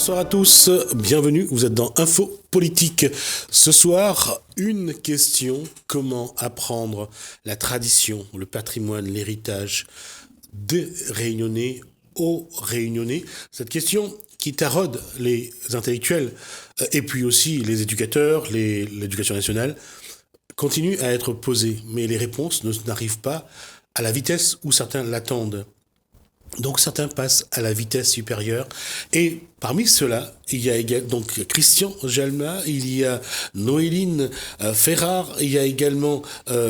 Bonsoir à tous, bienvenue, vous êtes dans Info Politique. Ce soir, une question, comment apprendre la tradition, le patrimoine, l'héritage des Réunionnais aux Réunionnais? Cette question qui taraude les intellectuels et puis aussi les éducateurs, l'éducation nationale, continue à être posée, mais les réponses n'arrivent pas à la vitesse où certains l'attendent. Donc certains passent à la vitesse supérieure et parmi ceux-là, il y a également donc Christian Jalma, il y a Noéline Ferrard, il y a également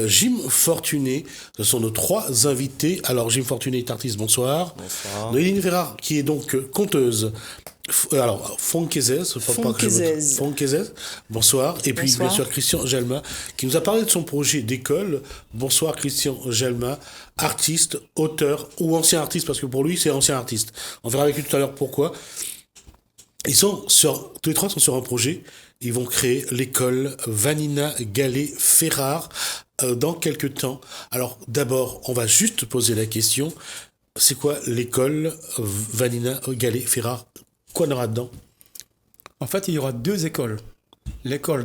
Jim Fortuné. Ce sont nos trois invités. Alors Jim Fortuné est artiste, bonsoir. Bonsoir. Noéline Ferrard qui est donc conteuse. Alors, Fonkezès, bonsoir. Et puis, bien sûr, Christian Jalma, qui nous a parlé de son projet d'école. Bonsoir, Christian Jalma, artiste, auteur, ou ancien artiste, parce que pour lui, c'est ancien artiste. On verra avec lui tout à l'heure pourquoi. Tous les trois sont sur un projet. Ils vont créer l'école Vanina Gallet Ferrard dans quelques temps. Alors, d'abord, on va juste poser la question. C'est quoi l'école Vanina Gallet Ferrard? Quoi on aura dedans? En fait, il y aura deux écoles. L'école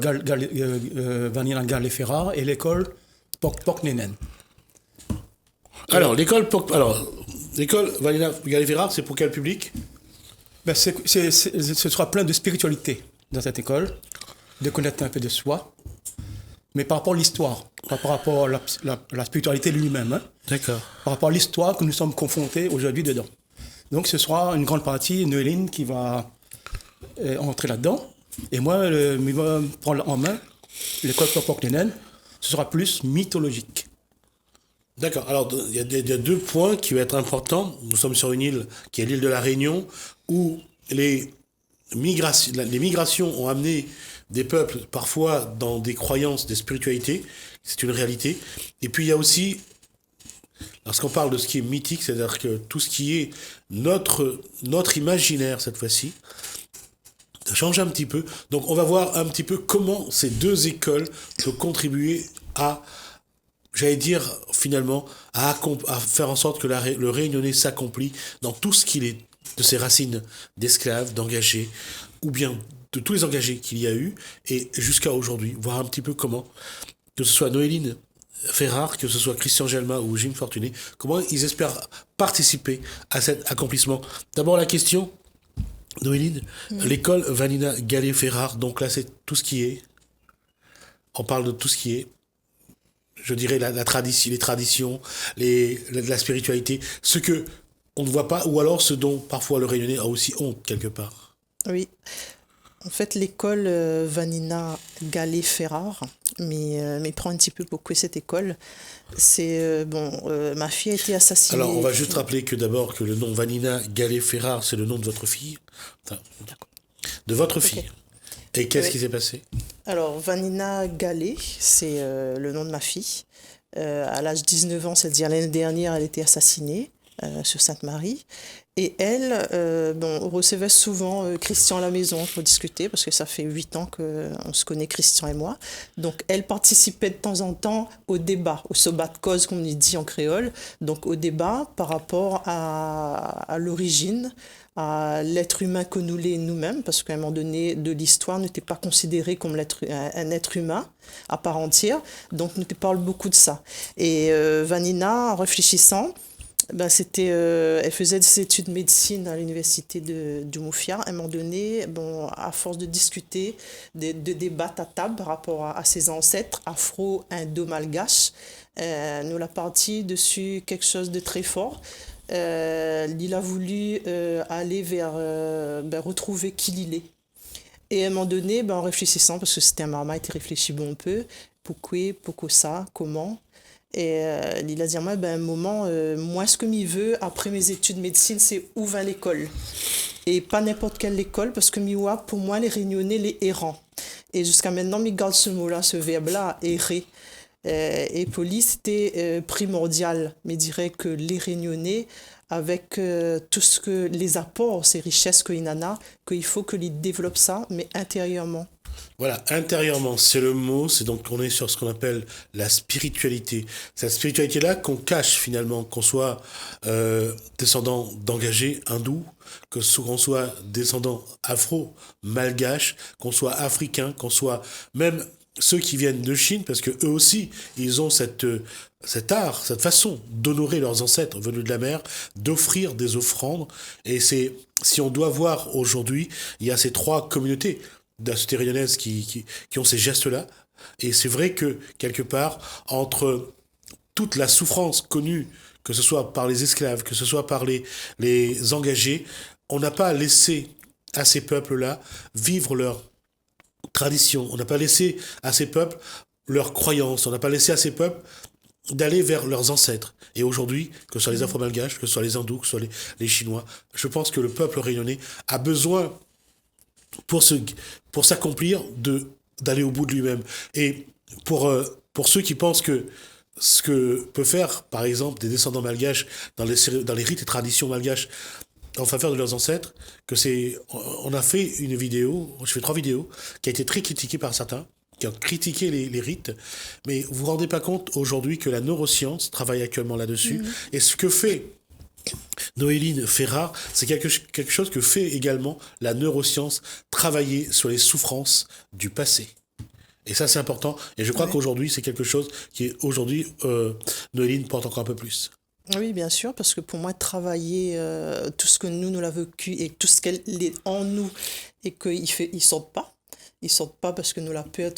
Vanina Gallet Ferrard et l'école Pok Nenen. Alors, l'école Vanina Gallet Ferrard, c'est pour quel public? Ce sera plein de spiritualité dans cette école, de connaître un peu de soi, mais par rapport à l'histoire, par rapport à la spiritualité lui-même. Hein, d'accord. Par rapport à l'histoire que nous sommes confrontés aujourd'hui dedans. Donc ce sera une grande partie, Noéline qui va entrer là-dedans. Et moi, je vais prendre en main l'école Pok Nenen. Ce sera plus mythologique. D'accord. Alors, il y a deux points qui vont être importants. Nous sommes sur une île qui est l'île de la Réunion, où les migrations ont amené des peuples parfois dans des croyances, des spiritualités. C'est une réalité. Et puis, il y a aussi... Lorsqu'on parle de ce qui est mythique, c'est-à-dire que tout ce qui est notre imaginaire cette fois-ci, ça change un petit peu. Donc on va voir un petit peu comment ces deux écoles peuvent contribuer à, j'allais dire finalement, à faire en sorte que le Réunionnais s'accomplit dans tout ce qu'il est, de ses racines d'esclaves, d'engagés, ou bien de tous les engagés qu'il y a eu, et jusqu'à aujourd'hui, voir un petit peu comment, que ce soit Noéline Ferrard, que ce soit Christian Jalma ou Jim Fortuné, comment ils espèrent participer à cet accomplissement. D'abord la question, Noéline, l'école Vanina Gallet Ferrard, donc là c'est tout ce qui est, on parle de tout ce qui est, je dirais la tradition, les traditions, la spiritualité, ce que on ne voit pas, ou alors ce dont parfois le Réunionnais a aussi honte quelque part. Oui. En fait, l'école Vanina Gallet Ferrard mais prend un petit peu pourquoi cette école. C'est ma fille a été assassinée. Alors, on va juste rappeler que d'abord que le nom Vanina Gallet Ferrard, c'est le nom de votre fille. Enfin, de votre fille. Okay. Et qu'est-ce qui s'est passé? Alors, Vanina Gallet, c'est le nom de ma fille. À l'âge de 19 ans, c'est-à-dire l'année dernière, elle a été assassinée sur Sainte-Marie. Et elle, on recevait souvent Christian à la maison pour discuter, parce que ça fait 8 ans qu'on se connaît, Christian et moi. Donc, elle participait de temps en temps au débat, au sobat de cause, comme on dit en créole. Donc, au débat par rapport à l'origine, à l'être humain que nous l'est nous-mêmes, parce qu'à un moment donné de l'histoire, n'était pas considéré comme un être humain à part entière. Donc, nous te parle beaucoup de ça. Et Vanina, en réfléchissant, elle faisait des études de médecine à l'université de Mufia. À un moment donné, à force de discuter, de débattre à table par rapport à ses ancêtres afro-indo-malgaches, nous l'a parti dessus quelque chose de très fort. Il a voulu aller vers retrouver qui il est. Et à un moment donné, en réfléchissant, parce que c'était un marmite, il réfléchit bon peu, pourquoi ça, comment. Et il a dit à moi, un moment, moi, ce que m'y veut, après mes études de médecine, c'est où va l'école. Et pas n'importe quelle école, parce que miwa, pour moi, les Réunionnais, les errants. Et jusqu'à maintenant, je garde ce mot-là, ce verbe-là, errer. Et pour lui, c'était primordial. Mais je dirais que les Réunionnais, avec tout ce que les apports, ces richesses qu'il en a, qu'il faut qu'il développe ça, mais intérieurement. Voilà, intérieurement, c'est le mot, c'est donc on est sur ce qu'on appelle la spiritualité. Cette spiritualité-là qu'on cache finalement, qu'on soit descendant d'engagés hindous, qu'on soit descendant afro, malgache, qu'on soit africain, qu'on soit même ceux qui viennent de Chine, parce que eux aussi, ils ont cet art, cette façon d'honorer leurs ancêtres venus de la mer, d'offrir des offrandes. Et c'est, si on doit voir aujourd'hui, il y a ces trois communautés de la société réunionnaise qui ont ces gestes-là. Et c'est vrai que, quelque part, entre toute la souffrance connue, que ce soit par les esclaves, que ce soit par les engagés, on n'a pas laissé à ces peuples-là vivre leur tradition. On n'a pas laissé à ces peuples leurs croyances. On n'a pas laissé à ces peuples d'aller vers leurs ancêtres. Et aujourd'hui, que ce soit les Afro-Malgaches, que ce soit les Hindous, que ce soit les Chinois, je pense que le peuple réunionnais a besoin pour s'accomplir d'aller au bout de lui-même. Et pour ceux qui pensent que ce que peut faire, par exemple, des descendants malgaches dans les rites et traditions malgaches en faveur de leurs ancêtres, on a fait une vidéo, je fais 3 vidéos, qui a été très critiquée par certains, qui ont critiqué les rites, mais vous vous rendez pas compte aujourd'hui que la neuroscience travaille actuellement là-dessus, et ce que fait Noéline Ferrard, c'est quelque chose que fait également la neuroscience, travailler sur les souffrances du passé. Et ça, c'est important. Et je crois qu'aujourd'hui, c'est quelque chose qui est aujourd'hui, Noéline porte encore un peu plus. Oui, bien sûr, parce que pour moi, travailler tout ce que nous l'avons vécu et tout ce qu'elle est en nous et qu'ils ne sortent pas. Ils sortent pas parce que nous la peur,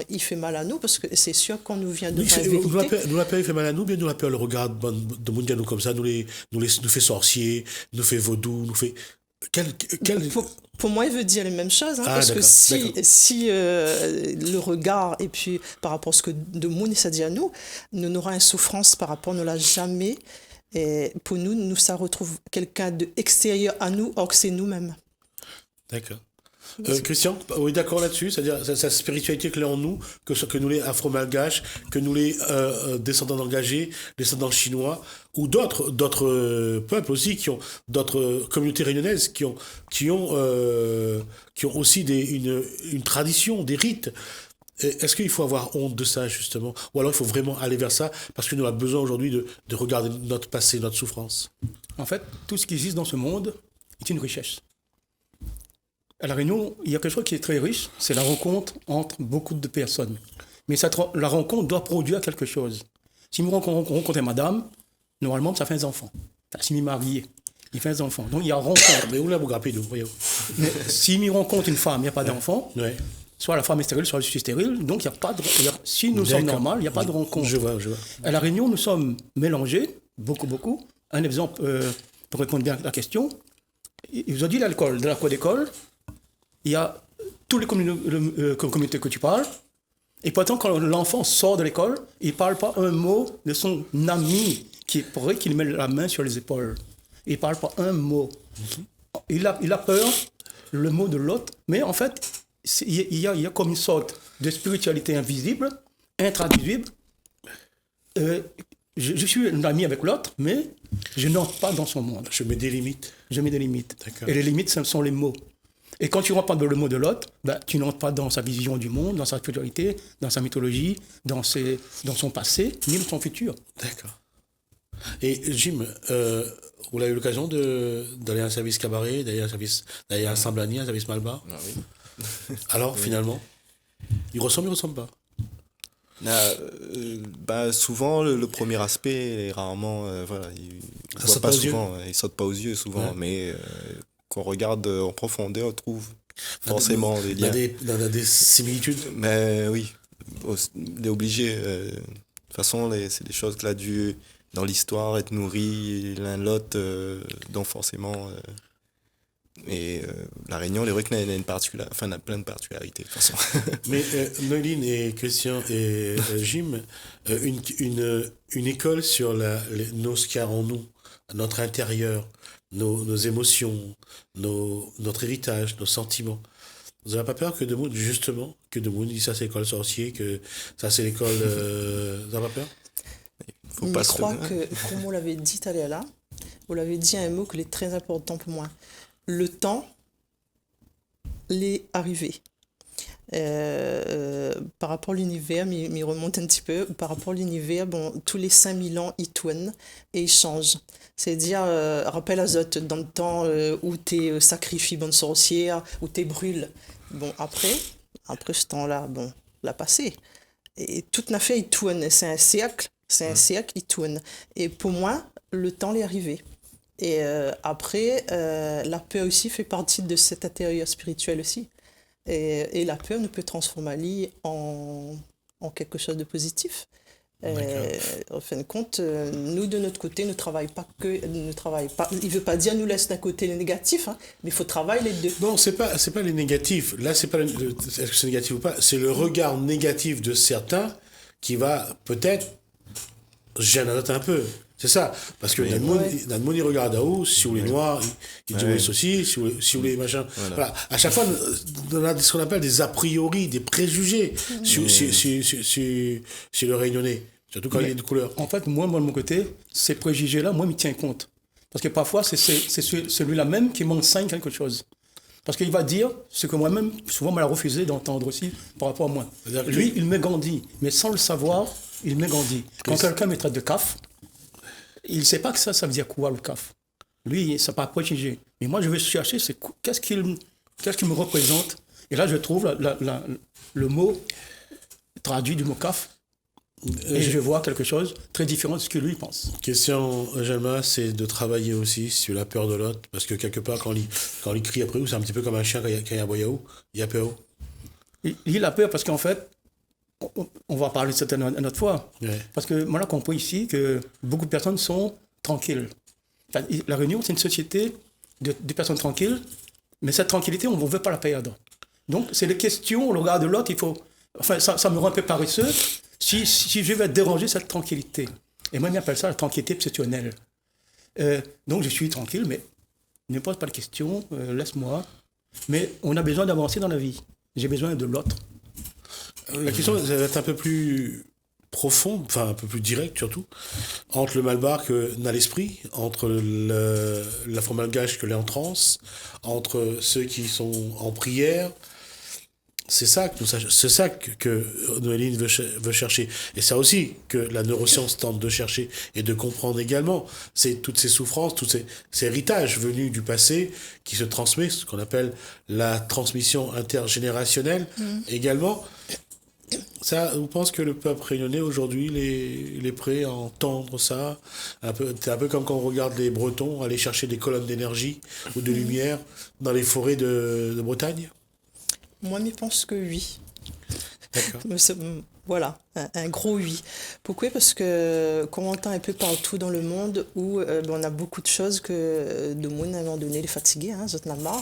il fait mal à nous, parce que c'est sûr qu'on nous vient de la vérité. Nous la peur, il fait mal à nous, bien nous la peur le regard de Mundiano comme ça, nous fait sorcier, nous fait vaudou, nous fait... Pour moi, il veut dire les mêmes choses, parce que si le regard, et puis par rapport à ce que de Mouni, c'est-à-dire nous n'aura une souffrance par rapport, ne l'a jamais. Et pour nous, ça retrouve quelqu'un d'extérieur à nous, or que c'est nous-mêmes. D'accord. Christian, oui, d'accord là-dessus, c'est-à-dire cette spiritualité que l'on en nous, que nous les afro-malgaches, que nous les descendants engagés, descendants chinois, ou d'autres peuples aussi, qui ont d'autres communautés réunionnaises, qui ont aussi une tradition, des rites. Est-ce qu'il faut avoir honte de ça, justement? Ou alors il faut vraiment aller vers ça, parce que nous avons besoin aujourd'hui de regarder notre passé, notre souffrance? En fait, tout ce qui existe dans ce monde est une richesse. À La Réunion, il y a quelque chose qui est très riche, c'est la rencontre entre beaucoup de personnes. Mais la rencontre doit produire quelque chose. Si nous rencontrons madame, normalement, ça fait un enfant. Si nous marions, il fait un enfant. Donc il y a rencontre. Mais où là, vous grappez nous, voyons. Mais si nous rencontrons une femme, il n'y a pas d'enfant. Ouais. Soit la femme est stérile, soit je suis stérile. Donc il n'y a pas de... si nous sommes normaux, il n'y a pas de rencontre. Je vois. À La Réunion, nous sommes mélangés, beaucoup. Un exemple pour répondre bien à la question. Ils vous ont dit l'alcool, de la cour d'école. Il y a toutes les communautés que tu parles, et pourtant, quand l'enfant sort de l'école, il ne parle pas un mot de son ami qui pourrait qu'il met la main sur les épaules. Il ne parle pas un mot. Il a peur, le mot de l'autre, mais en fait, il y a comme une sorte de spiritualité invisible, intraduisible. Je suis un ami avec l'autre, mais je n'entre pas dans son monde. Je mets des limites. D'accord. Et les limites, ce sont les mots. Et quand tu rentres pas dans le mot de l'autre, tu n'entres pas dans sa vision du monde, dans sa spiritualité, dans sa mythologie, dans son passé, ni dans son futur. D'accord. Et Jim, vous avez eu l'occasion d'aller à un service cabaret, d'aller à un Samblani, un service Malba? Ah oui. Alors, finalement, il ressemble pas? Souvent, le premier aspect est rarement... il saute pas aux yeux souvent, mais... qu'on regarde en profondeur, on trouve forcément des liens. Il y a des similitudes. Mais oui, il est obligé. De toute façon, c'est des choses que dans l'histoire, être nourris l'un l'autre, donc forcément... La Réunion, les Rucs, a plein de particularités, de toute façon. Mais Noéline et Christian et Jim, une école sur ce qu'il y a en nous, notre intérieur, nos émotions, notre héritage, nos sentiments. Vous n'avez pas peur que de Moon dise ça c'est l'école sorcier, que ça c'est l'école... vous n'avez pas peur? Je crois que, comme on l'avait dit tout à l'heure là, vous l'avez dit un mot qui est très important pour moi. Le temps l'est arrivé. Par rapport à l'univers, m'y remonte un petit peu. Par rapport à l'univers, bon, tous les 5000 ans, il tourne et il change. C'est-à-dire, rappel à Zot, dans le temps où tu sacrifies bonne sorcière, où tu brûles. Bon, après ce temps-là, bon, l'a passé. Et tout n'a fait, il tourne. C'est un cercle, il tourne. Et pour moi, le temps est arrivé. Et après, la peur aussi fait partie de cet intérieur spirituel aussi. Et la peur nous peut transformer Ali en quelque chose de positif. En fin de compte, nous de notre côté ne travaillons pas. Il ne veut pas dire nous laisse d'un côté les négatifs, hein, mais il faut travailler les deux. Non, c'est pas les négatifs. Là, c'est pas est-ce que c'est négatif ou pas. C'est le regard négatif de certains qui va peut-être gêner un peu. C'est ça. Parce que Nadmoun, il regarde à où, si vous les noirs, il dit ceci, si vous les machins. Voilà. À chaque fois, on a ce qu'on appelle des a priori, des préjugés sur le Réunionnais. Surtout quand il est de couleur. En fait, moi, de mon côté, ces préjugés-là, moi, je m'y tiens compte. Parce que parfois, c'est celui-là même qui m'enseigne quelque chose. Parce qu'il va dire ce que moi-même, souvent, m'a refusé d'entendre aussi par rapport à moi. Lui, il m'égandit, mais sans le savoir, il m'égandit. Quand quelqu'un me traite de caf, il ne sait pas que ça veut dire quoi, le CAF. Lui, ça n'a pas préjugé. Mais moi, je vais chercher, qu'est-ce qu'il me représente. Et là, je trouve le mot traduit du mot CAF. Et je vois quelque chose très différent de ce que lui pense. Question, Jalma, c'est de travailler aussi sur la peur de l'autre. Parce que quelque part, quand il crie après vous, c'est un petit peu comme un chien quand il y a un boyaou. Il a peur. Il a peur parce qu'en fait, on va parler de ça une autre fois. Ouais. Parce que moi, j'ai compris ici que beaucoup de personnes sont tranquilles. Enfin, la Réunion, c'est une société de personnes tranquilles, mais cette tranquillité, on ne veut pas la perdre. Donc, c'est des questions, le regard de l'autre, il faut... Enfin, ça me rend un peu paresseux si je vais déranger cette tranquillité. Et moi, j'appelle ça la tranquillité obsessionnelle. Donc, je suis tranquille, mais ne pose pas de questions, laisse-moi. Mais on a besoin d'avancer dans la vie. J'ai besoin de l'autre. La question va être un peu plus profonde, enfin un peu plus directe surtout, entre le malbar que n'a l'esprit, entre l'afro-malgache que l'est en transe, entre ceux qui sont en prière. C'est ça que Noéline veut chercher. Et ça aussi que la neuroscience tente de chercher et de comprendre également. C'est toutes ces souffrances, tous ces héritages venus du passé qui se transmettent, ce qu'on appelle la transmission intergénérationnelle également. Ça, vous pensez que le peuple réunionnais aujourd'hui, il est prêt à entendre ça? C'est un peu comme quand on regarde les Bretons aller chercher des colonnes d'énergie ou de lumière dans les forêts de Bretagne? Moi, je pense que oui. D'accord. Voilà, un gros oui. Pourquoi? Parce que qu'on entend un peu partout dans le monde où on a beaucoup de choses que de monde à un moment donné les fatigués, hein, zot n'a marre.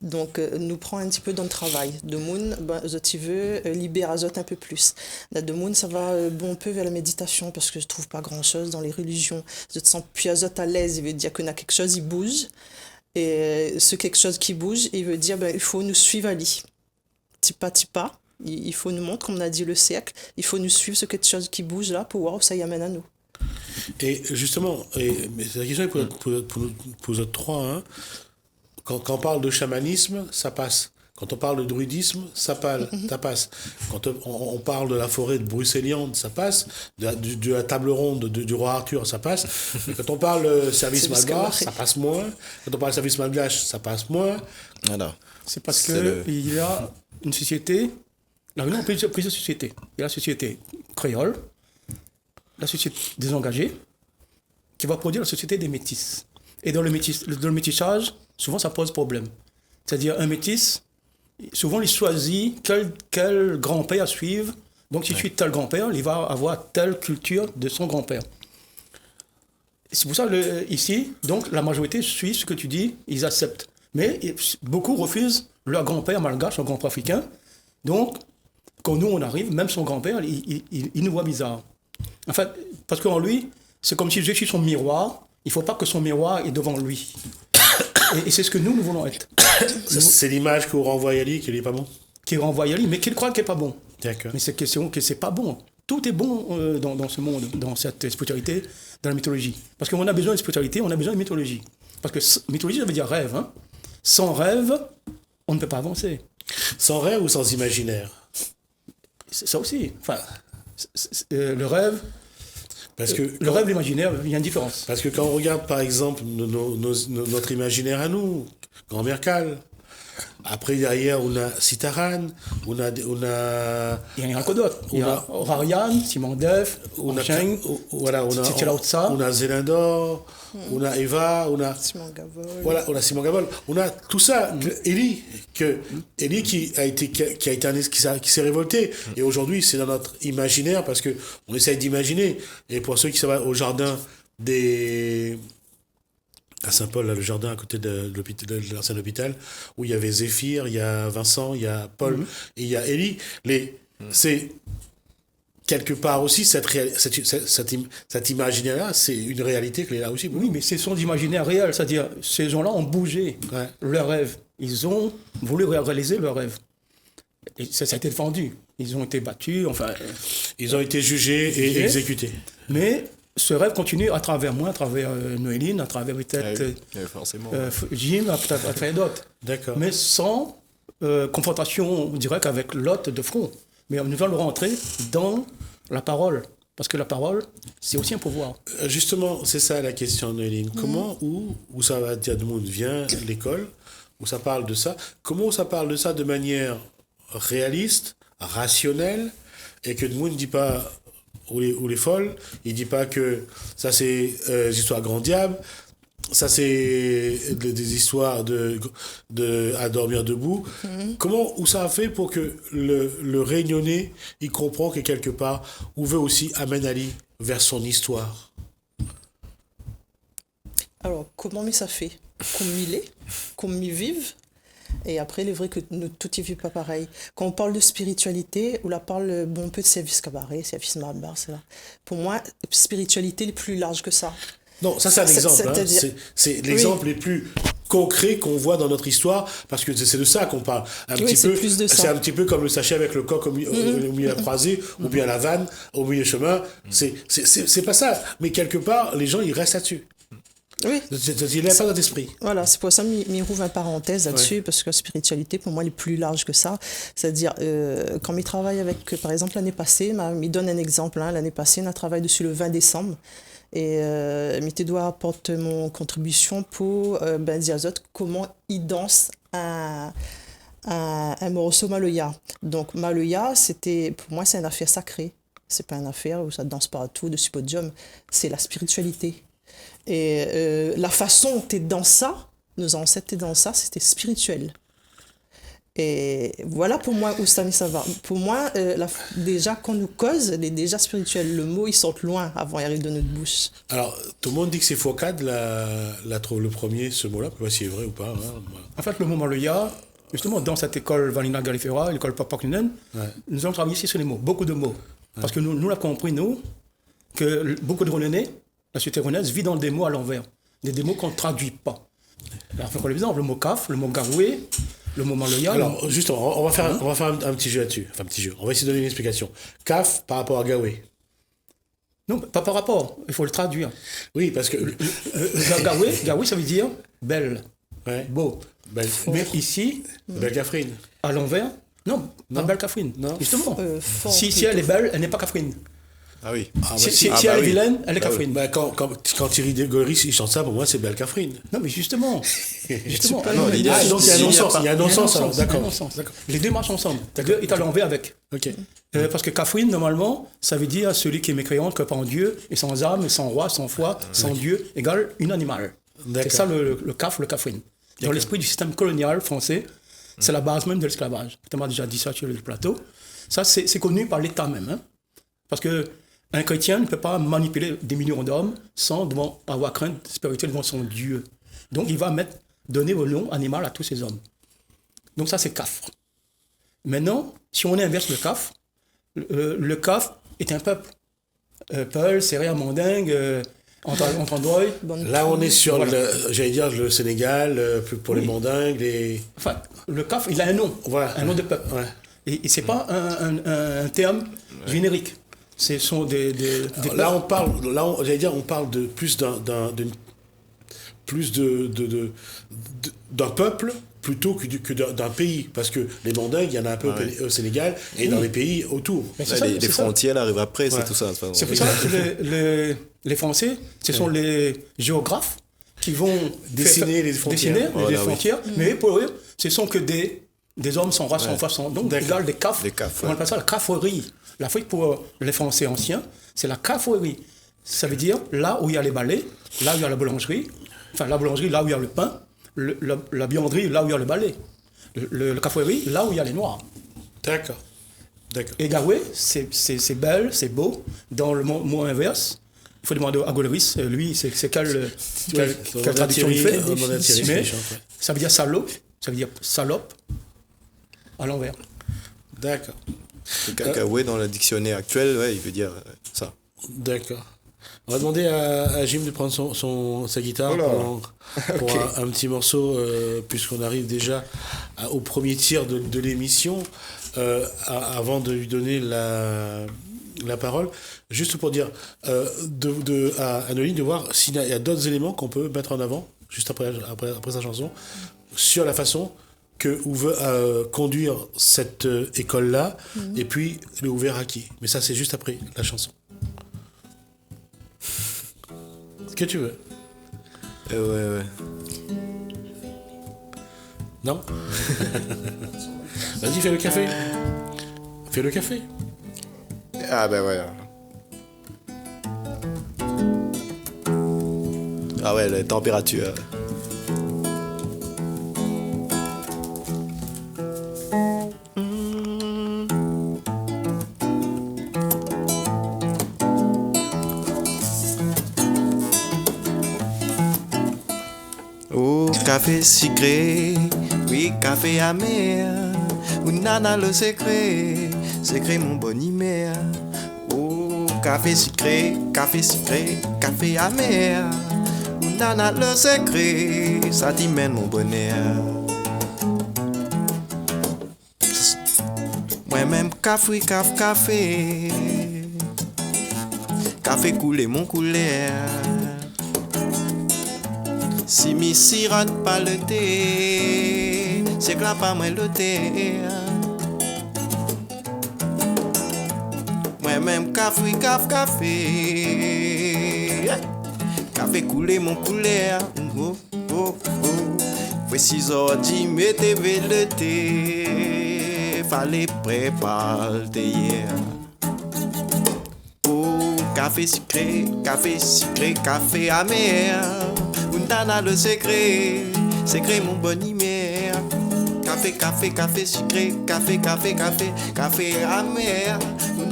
Donc nous prend un petit peu dans le travail. De monde, zot il veut libérer zot un peu plus. De monde ça va un peu vers la méditation parce que je trouve pas grand chose dans les religions. Zot sent plus zot à l'aise, il veut dire qu'on a quelque chose, il bouge. Et ce quelque chose qui bouge, il veut dire il faut nous suivre Ali. Tipa. Il faut nous montrer, comme on a dit le cercle, il faut nous suivre ce quelque chose qui bouge là pour voir où ça y amène à nous. Et justement, mais la question est pour vous trois, hein, quand on parle de chamanisme, ça passe. Quand on parle de druidisme, ça passe. Quand on parle de la forêt de Brocéliande, ça passe. De la table ronde du roi Arthur, ça passe. Mais quand on parle service malgache, ça passe moins. Quand on parle service malgache, ça passe moins. Alors, c'est parce qu'il y a une société... La Réunion a plusieurs sociétés. Il y a la société créole, la société des engagés, qui va produire la société des métis. Et dans le métissage, souvent ça pose problème. C'est-à-dire un métis, souvent il choisit quel grand-père suivre. Donc si tu suis tel grand-père, il va avoir telle culture de son grand-père. C'est pour ça ici, donc la majorité suit ce que tu dis, ils acceptent. Mais beaucoup refusent leur grand-père malgache, leur grand-père africain. Donc, quand nous, on arrive, même son grand-père, il nous voit bizarre. En fait, parce qu'en lui, c'est comme si je suis son miroir. Il ne faut pas que son miroir est devant lui. Et c'est ce que nous voulons être. C'est l'image que vous renvoie Ali, qu'il n'est pas bon. Qu'il renvoie Ali, mais qu'il croit qu'il n'est pas bon. D'accord. Mais c'est question que ce n'est pas bon. Tout est bon dans ce monde, dans cette spiritualité, dans la mythologie. Parce qu'on a besoin de spiritualité, on a besoin de mythologie. Parce que mythologie, ça veut dire rêve. Hein. Sans rêve, on ne peut pas avancer. Sans rêve ou sans imaginaire? C'est ça aussi. Enfin, le rêve, Parce que le rêve et l'imaginaire, il y a une différence. Parce que quand on regarde par exemple notre imaginaire à nous, Grand-mère Cal, après derrière on a Citaran, on a Il y a encore d'autres. Il y a Rarian, Simon Def, Cheng, voilà, on a Zélindor, on a Eva, on a Simon Gavol. Voilà, on a Simon Gavol, on a tout ça. Élie qui s'est révolté, et aujourd'hui c'est dans notre imaginaire parce que on essaye d'imaginer. Et pour ceux qui savent au jardin à Saint-Paul, là, le jardin à côté de l'ancien hôpital, où il y avait Zéphyr, il y a Vincent, il y a Paul et il y a Élie. C'est quelque part aussi cet imaginaire-là, c'est une réalité qui est là aussi. Oui, mais ce sont des imaginaires réels, c'est-à-dire ces gens-là ont bougé leurs rêves. Ils ont voulu réaliser leurs rêves. Et ça a été défendu. Ils ont été battus, enfin... Ils ont été jugés et exécutés. Mais ce rêve continue à travers moi, à travers Noéline, à travers peut-être Jim, à travers d'autres. D'accord. Mais sans confrontation directe avec l'autre de front. Mais nous allons rentrer dans la parole. Parce que la parole, c'est aussi un pouvoir. Justement, c'est ça la question, Noéline. Comment, où ça va dire, de monde vient l'école, où ça parle de ça, comment ça parle de ça de manière réaliste, rationnelle, et que le monde ne dit pas ou les folles, il dit pas que ça c'est des histoires grand diable, ça c'est des histoires à dormir debout. Comment, où ça a fait pour que le Réunionnais, il comprend que quelque part, où veut aussi amène Ali vers son histoire? Alors, comment mais ça fait? Qu'on m'y l'est, qu'on m'y vive. Et après, il est vrai que nous, tout y vit pas pareil. Quand on parle de spiritualité, on parle un peu de service cabaret, service mabar, c'est là. Pour moi, spiritualité est plus large que ça. Non, ça c'est un exemple. C'est l'exemple les plus concret qu'on voit dans notre histoire, parce que c'est de ça qu'on parle. C'est un petit peu comme le sachet avec le coq au milieu de la croisée, ou bien la vanne au milieu du chemin. C'est pas ça. Mais quelque part, les gens, ils restent là-dessus. Oui. Il n'a pas dans l'esprit. Voilà, c'est pour ça que je rouvre une parenthèse là-dessus, parce que la spiritualité, pour moi, elle est plus large que ça. C'est-à-dire, quand je travaille avec, par exemple, l'année passée, je donne un exemple, l'année passée, on a travaillé dessus le 20 décembre, et je dois apporter mon contribution pour dire aux autres comment ils dansent un morceau Maloya. Donc, Maloya, pour moi, c'est une affaire sacrée. C'est pas une affaire où ça danse partout, dessus podium. C'est la spiritualité. Et la façon dont tu es dans ça, nos ancêtres étaient dans ça, c'était spirituel. Et voilà pour moi où ça va. Pour moi, déjà, quand nous cause, elle est déjà spirituelle. Le mot, il sort loin avant d'arriver de notre bouche. Alors, tout le monde dit que c'est Foucault, le premier, ce mot-là. Je ne sais pas si c'est vrai ou pas. Hein. En fait, le mot Maloya, justement, dans cette école Valina Galifera, l'école Papa Klunen, nous avons travaillé ici sur les mots, beaucoup de mots. Parce que nous l'avons compris, nous, que beaucoup de Rouennais, la société rouennaise vit dans des mots à l'envers, des mots qu'on ne traduit pas. Alors, par exemple, le mot kaf, le mot garoué, le mot maloya. Alors, justement, on va faire un petit jeu là-dessus. Enfin, un petit jeu. On va essayer de donner une explication. Kaf par rapport à gaoué. Non, pas par rapport. Il faut le traduire. Oui, parce que... gaoué, ça veut dire belle, beau. Belle. Mais ici... Belle Catherine. À l'envers, non, pas belle Catherine. Non. Justement. Si elle est belle, elle n'est pas Catherine. Ah oui. Si elle est vilaine, elle est Catherine. Bah, quand Thierry Degoris il chante ça, pour moi, c'est Belle Catherine. Non, mais justement. Donc il y a un non-sens. D'accord. Les deux marchent ensemble. C'est-à-dire, il est à l'envers avec. Ok. Parce que Catherine, normalement, ça veut dire celui qui est mécréant, que par Dieu, et sans âme, sans roi, sans foi, sans Dieu, égale une animal. C'est ça le caf, le Catherine. Dans l'esprit du système colonial français, c'est la base même de l'esclavage. Tu m'as déjà dit ça sur le plateau. Ça, c'est connu par l'État même. Hein? Parce que un chrétien ne peut pas manipuler des millions d'hommes sans avoir crainte spirituelle devant son Dieu. Donc, il va donner le nom animal à tous ces hommes. Donc, ça, c'est Kaf. Maintenant, si on inverse le Kaf, le Kaf est un peuple. Peul, Sérère, Mandingue, Entendroy. Là, on est sur, le Sénégal, pour les Mandingues, Enfin, le Kaf, il a un nom. Voilà. Un nom de peuple. Ouais. Et ce n'est pas un terme générique. Ce sont des là, on parle de plus d'un peuple plutôt que d'un pays. Parce que les mandingues, il y en a un peu au Sénégal et dans les pays autour. Mais c'est Là, ça, les c'est ça. frontières arrivent après, c'est tout ça. C'est pour ça que les Français, ce sont les géographes qui vont Dessiner les frontières. dessiner les Voilà, oui. frontières. Mais pour eux, ce sont que des hommes sans race, sans façon. Donc, égal des CAF. Des CAF, On appelle ça la cafouerie. L'Afrique, pour les Français anciens, c'est la cafouerie. Ça veut dire là où il y a les balais, là où il y a la boulangerie. Enfin, la boulangerie, là où il y a le pain. La vianderie, là où il y a le balai. Le cafouerie, là où il y a les noirs. D'accord. Et Gaoué, c'est belle, c'est beau. Dans le mot inverse, il faut demander à Gauleris, lui, c'est quelle traduction il fait. Mais ça veut dire salaud, ça veut dire salope à l'envers. D'accord. Le cacahuète, dans le dictionnaire actuel, il veut dire ça. D'accord. On va demander à Jim de prendre sa guitare pour un petit morceau, puisqu'on arrive déjà au premier tiers de l'émission. Avant de lui donner la parole, juste pour dire à Noéline de voir s'il y a d'autres éléments qu'on peut mettre en avant, juste après sa chanson, sur la façon où veut conduire cette école-là, et puis le ouvert à qui. Mais ça, c'est juste après la chanson. Ce que tu veux. Ouais. Non. Vas-y, fais le café. Fais le café. Ah ben ouais. Ah ouais, la température. Oh, café sucré, oui, café amer. Nana le secret mon bonheur. Oh, café sucré, café amer. Nana le secret, ça t'y mène mon bonheur. Moi-même café, café coulé mon couleur. Si mi sirote pas le thé, c'est que là pas moi le thé. Moi-même café, café coulé mon couleur. Oh, oh, oh. Fait 6 heures d'y mettez le thé, fallait préparer le thé hier. Oh, café sucré, café amer. Nana le secret mon bonheur. Café sucré, café amer.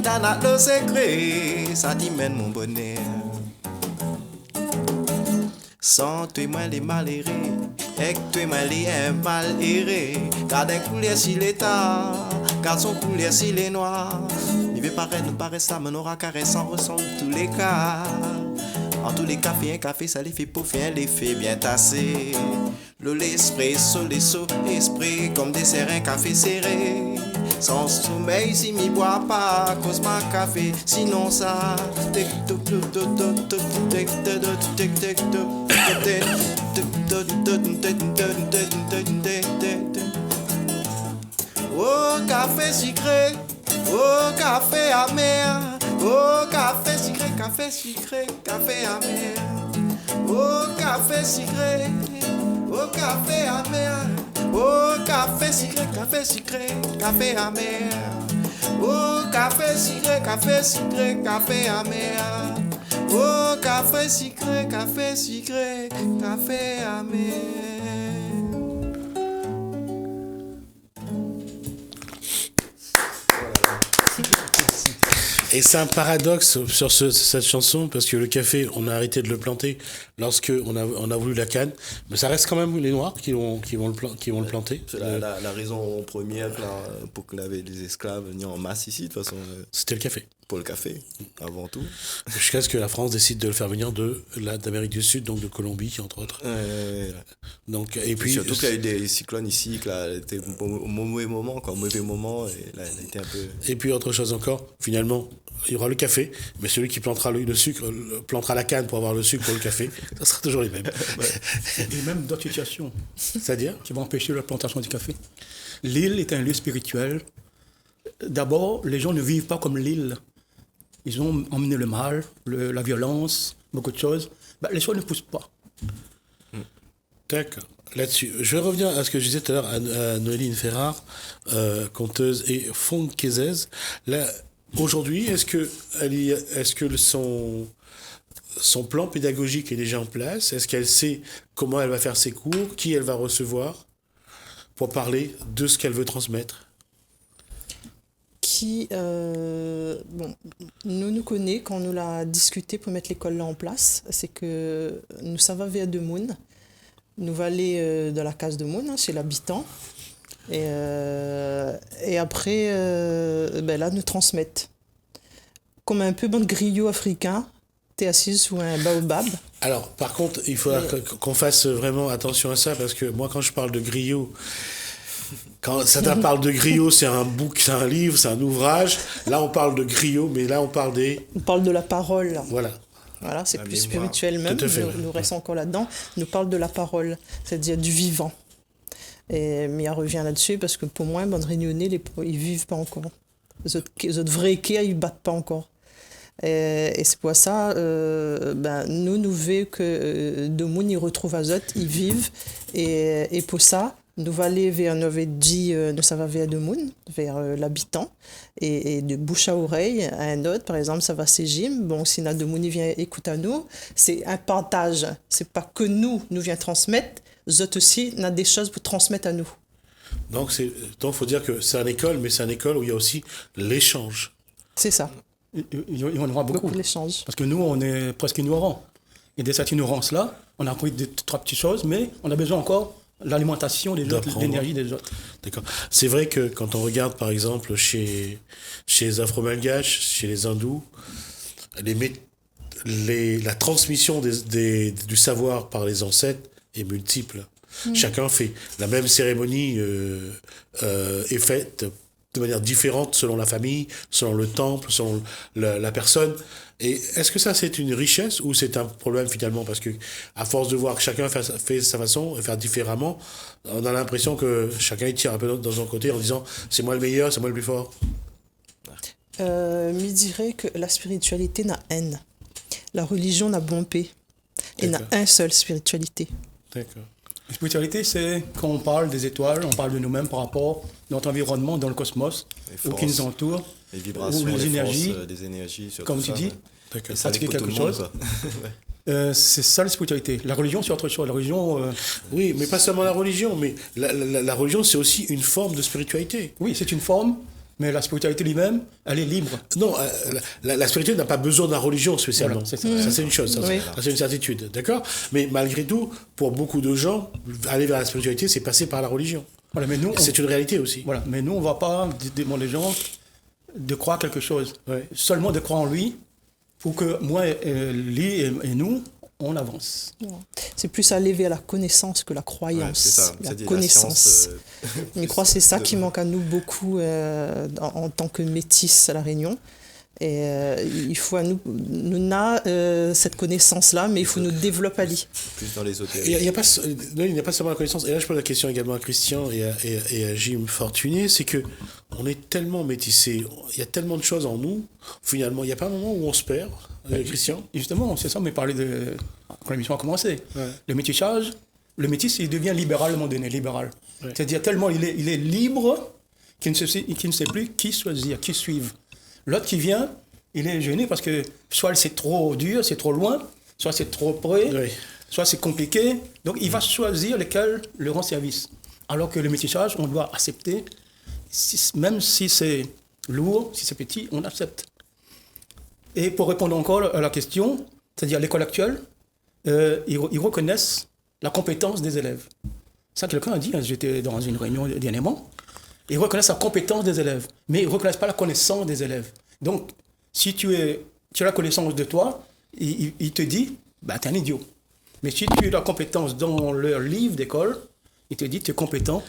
Nana le secret, ça t'y mène mon bonheur. Sans toi moi les malheureux, et toi moi les malheureux. Garde couler si l'état, garde son couler si les noirs. Il veut paraître, nous paraît ça, mais n'aura caresse en ressemble tous les cas. En tous les cafés, un café, ça les fait pour faire l'effet bien tassé. Le l'espresso, esprit comme dessert, un café serré. Sans sommeil, si m'y bois pas, cause ma café, sinon ça. Oh, café sucré, oh, café amer. Oh, café sucré, café amer. Oh, café sucré, oh, café amer. Oh, café sucré, café amer. Oh, café sucré, café amer. Oh, café sucré, café amer. Et c'est un paradoxe sur cette chanson, parce que le café, on a arrêté de le planter lorsque on a voulu la canne, mais ça reste quand même les Noirs qui vont le planter. C'est la raison première pour que les esclaves venaient en masse ici, de toute façon. C'était le café. Pour le café, avant tout. Jusqu'à ce que la France décide de le faire venir d'Amérique du Sud, donc de Colombie, entre autres. Donc, et puis, surtout qu'il y a eu des cyclones ici, que là, elle était au mauvais moment, et là, elle a été un peu... Et puis, autre chose encore, finalement, il y aura le café, mais celui qui plantera le sucre, plantera la canne pour avoir le sucre pour le café, ça sera toujours les mêmes. Et même d'autres situations C'est-à-dire qui vont empêcher la plantation du café. L'île est un lieu spirituel. D'abord, les gens ne vivent pas comme l'île. Ils ont emmené le mal, la violence, beaucoup de choses. Les choses ne poussent pas. D'accord. Là-dessus, je vais revenir à ce que je disais tout à l'heure à Noéline Ferrard, conteuse et fonquaisaise. Là, aujourd'hui, est-ce que son plan pédagogique est déjà en place? Est-ce qu'elle sait comment elle va faire ses cours, qui elle va recevoir pour parler de ce qu'elle veut transmettre? Nous connaît quand on nous l'a discuté pour mettre l'école là en place, c'est que nous ça va vers de Moun, nous va aller dans la case de Moun, chez l'habitant, et après là nous transmettent comme un peu bon griot africain. T'es assise sous un baobab. Alors, par contre, il faudra qu'on fasse vraiment attention à ça, parce que moi, quand je parle de griot, quand certains parlent de griot, c'est un c'est un livre, c'est un ouvrage. Là, on parle de griot, mais là, on parle On parle de la parole. Là. Voilà. Voilà, c'est La plus mémoire. spirituel même. Tout à fait, Nous restons encore là-dedans. Nous parle de la parole, c'est-à-dire du vivant. Et Mia revient là-dessus parce que pour moi, bonne réunionnais, ils vivent pas encore. Les autres vrais quais, ils battent pas encore. Et c'est pour ça, nous voulons que de moun ils retrouvent Azot, ils vivent. Et pour ça, nous allons aller vers nous ça va vers de moun, vers l'habitant. Et de bouche à oreille à un autre, par exemple, ça va Sejim. Bon, si de moun vient écouter à nous, c'est un partage. C'est pas que nous vient transmettre, Zot aussi, on a des choses pour transmettre à nous. Donc, faut dire que c'est une école, mais c'est une école où il y a aussi l'échange. C'est ça. Il y en aura beaucoup. L'échange. Parce que nous, on est presque ignorants. Et de cette ignorance-là, on a appris trois petites choses, mais on a besoin encore de l'alimentation des autres, l'énergie des autres. D'accord. C'est vrai que quand on regarde, par exemple, chez les Afro-Malgaches, chez les Hindous, la transmission du savoir par les ancêtres est multiple. Chacun fait la même cérémonie est faite de manière différente selon la famille, selon le temple, selon la personne. Et est-ce que ça, c'est une richesse ou c'est un problème finalement? Parce que à force de voir que chacun fait sa façon et faire différemment, on a l'impression que chacun il tire un peu dans son côté en disant c'est moi le meilleur, c'est moi le plus fort. Je dirais que la spiritualité n'a haine. La religion n'a bompé. Et n'a un seul spiritualité. D'accord. La spiritualité, c'est quand on parle des étoiles, on parle de nous-mêmes par rapport à notre environnement dans le cosmos, ou qui nous entoure, les vibrations, ou les énergies, des énergies, comme tu dis, D'accord. pratiquer quelque chose. C'est ça la spiritualité. La religion, c'est autre chose. La religion... Oui, mais pas seulement la religion, mais la religion, c'est aussi une forme de spiritualité. Oui, c'est une forme, mais la spiritualité lui-même, elle est libre. Non, la spiritualité n'a pas besoin de la religion spécialement. Voilà, c'est ça. Ça, c'est une chose, ça, c'est une certitude, d'accord? Mais malgré tout, pour beaucoup de gens, aller vers la spiritualité, c'est passer par la religion. Voilà, mais nous, c'est une réalité aussi. Voilà, mais nous, on ne va pas demander aux gens de croire quelque chose. Ouais. Seulement de croire en lui, pour que moi, lui et nous, on avance. C'est plus aller vers la connaissance que la croyance. C'est ça, la c'est-à-dire connaissance. La science, Je crois que c'est ça qui manque à nous beaucoup en tant que métis à La Réunion. Et il faut à nous cette connaissance-là, mais il faut nous développer à lui. plus dans l'ésotérisme. Il n'y a pas seulement la connaissance. Et là, je pose la question également à Christian et à Jim Fortuné, c'est que on est tellement métissés, il y a tellement de choses en nous, finalement, il n'y a pas un moment où on se perd, Christian? Justement, c'est ça, mais parler de... Quand l'émission a commencé. Ouais. Le métissage, le métis, il devient libéral à un moment donné, libéral. Ouais. C'est-à-dire tellement il est libre qu'il ne sait plus qui choisir, qui suivre. L'autre qui vient, il est gêné parce que soit c'est trop dur, c'est trop loin, soit c'est trop près, soit c'est compliqué. Donc il va choisir lequel le rend service. Alors que le métissage, on doit accepter, même si c'est lourd, si c'est petit, on accepte. Et pour répondre encore à la question, c'est-à-dire à l'école actuelle, ils reconnaissent la compétence des élèves. Ça, quelqu'un a dit, j'étais dans une réunion dernièrement, ils reconnaissent la compétence des élèves, mais ils ne reconnaissent pas la connaissance des élèves. Donc, si tu as la connaissance de toi, il te dit, bah, tu es un idiot. Mais si tu as la compétence dans leur livre d'école, il te dit, tu es compétent,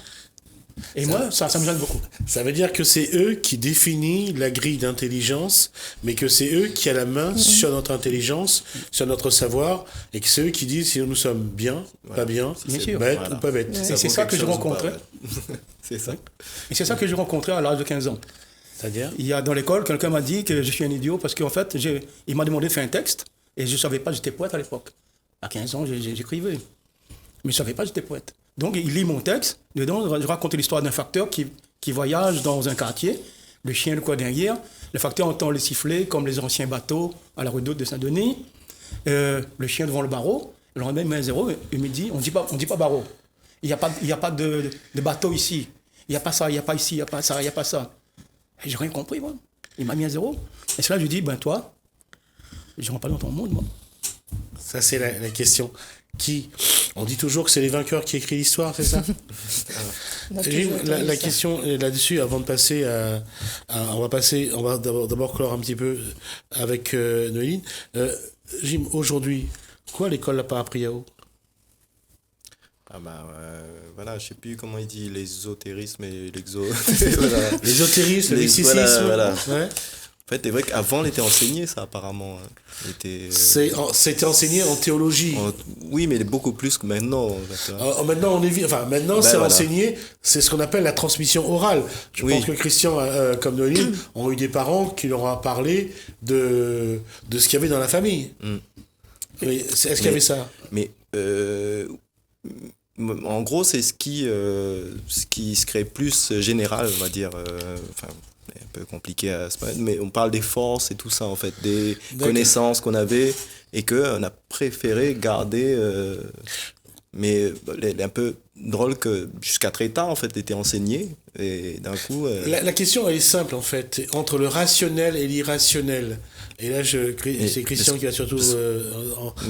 Et moi, ça me gêne beaucoup. Ça veut dire que c'est eux qui définissent la grille d'intelligence, mais que c'est eux qui ont la main sur notre intelligence, sur notre savoir, et que c'est eux qui disent si nous sommes bien, pas bien, Bien sûr. bêtes Voilà. ou pas bêtes. Et c'est ça que je rencontrais. C'est ça. Et c'est ça que j'ai rencontré à l'âge de 15 ans. C'est-à-dire Il y a dans l'école, quelqu'un m'a dit que je suis un idiot parce qu'en fait, il m'a demandé de faire un texte et je ne savais pas que j'étais poète à l'époque. À 15 ans, j'écrivais. Mais je ne savais pas que j'étais poète. Donc, il lit mon texte. Dedans, je raconte l'histoire d'un facteur qui voyage dans un quartier. Le chien le court derrière. Le facteur entend le siffler comme les anciens bateaux à la redoute de Saint-Denis. Le chien devant le barreau. Le lendemain, il met un zéro et me dit, on dit pas barreau. Il n'y a pas de bateau ici. Il n'y a pas ça, il n'y a pas ici, il n'y a pas ça, il n'y a pas ça. Et j'ai rien compris, moi. Il m'a mis un zéro. Et c'est là que je lui dis, ben toi, je ne rentre pas dans ton monde, moi. Ça, c'est la question. On dit toujours que c'est les vainqueurs qui écrivent l'histoire, c'est ça? Jim, la question est là-dessus, avant de passer on va d'abord clore un petit peu avec Noéline. Jim, aujourd'hui, quoi l'école n'a pas appris à haut? Voilà, je sais plus comment il dit l'ésotérisme et l'exo. L'ésotérisme, le mysticisme. Voilà. Ouais. En fait, c'est vrai qu'avant, elle était enseignée, ça, apparemment. C'était enseigné en théologie. Oui, mais beaucoup plus que maintenant. Maintenant, c'est voilà. enseigné, c'est ce qu'on appelle la transmission orale. Je pense que Christian, comme Noéline, ont eu des parents qui leur ont parlé de ce qu'il y avait dans la famille. Est-ce qu'il y avait ça? Mais en gros, c'est ce qui serait plus général, on va dire. Un peu compliqué à se mettre, mais on parle des forces et tout ça, en fait, des connaissances qu'on avait et qu'on a préféré garder. Mais elle est un peu drôle que jusqu'à très tard, en fait, était enseigné et d'un coup. La question, elle est simple, en fait, entre le rationnel et l'irrationnel. Et là, c'est Christian qui va surtout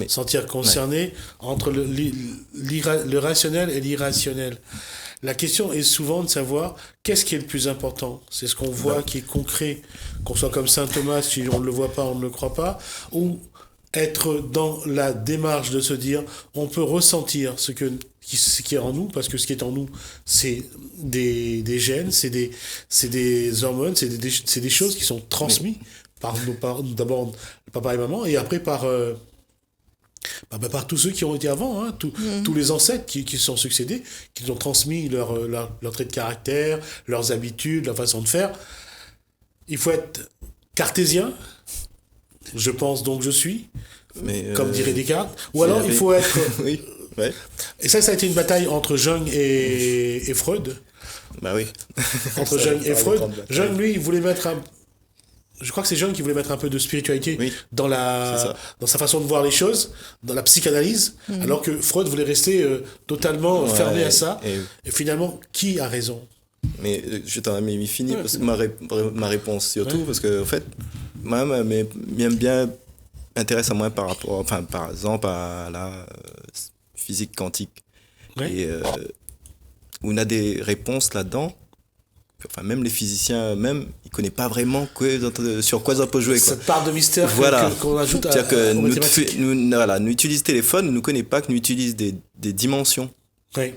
sentir concerné entre le rationnel et l'irrationnel. La question est souvent de savoir qu'est-ce qui est le plus important. C'est ce qu'on voit qui est concret, qu'on soit comme saint Thomas, si on ne le voit pas, on ne le croit pas, ou être dans la démarche de se dire on peut ressentir ce qui est en nous, parce que ce qui est en nous, c'est des gènes, c'est des hormones, c'est des choses qui sont transmises par nos parents, d'abord papa et maman, et après par tous ceux qui ont été avant, tous les ancêtres qui se sont succédés, qui nous ont transmis leurs traits de caractère, leurs habitudes, leur façon de faire. Il faut être cartésien, je pense donc je suis, comme dirait Descartes, ou alors il faut être... Oui, ouais. Et ça a été une bataille entre Jung et Freud. Bah oui. Entre Jung et Freud. Jung, lui, il voulait mettre je crois que c'est Jung qui voulait mettre un peu de spiritualité dans sa façon de voir les choses, dans la psychanalyse, alors que Freud voulait rester totalement fermé à ça. Et finalement, qui a raison? Mais je t'en ai mis fini parce que ma réponse surtout, parce que en fait, moi, bien intéresse à moi par exemple à la physique quantique. Et on a des réponses là-dedans. Enfin, même les physiciens, ils connaissent pas vraiment sur quoi ça peut jouer. Quoi. Cette part de mystère qu'on ajoute à aux mathématiques. Nous utilisons téléphone, nous ne connaissons pas que nous utilisons des dimensions. Oui.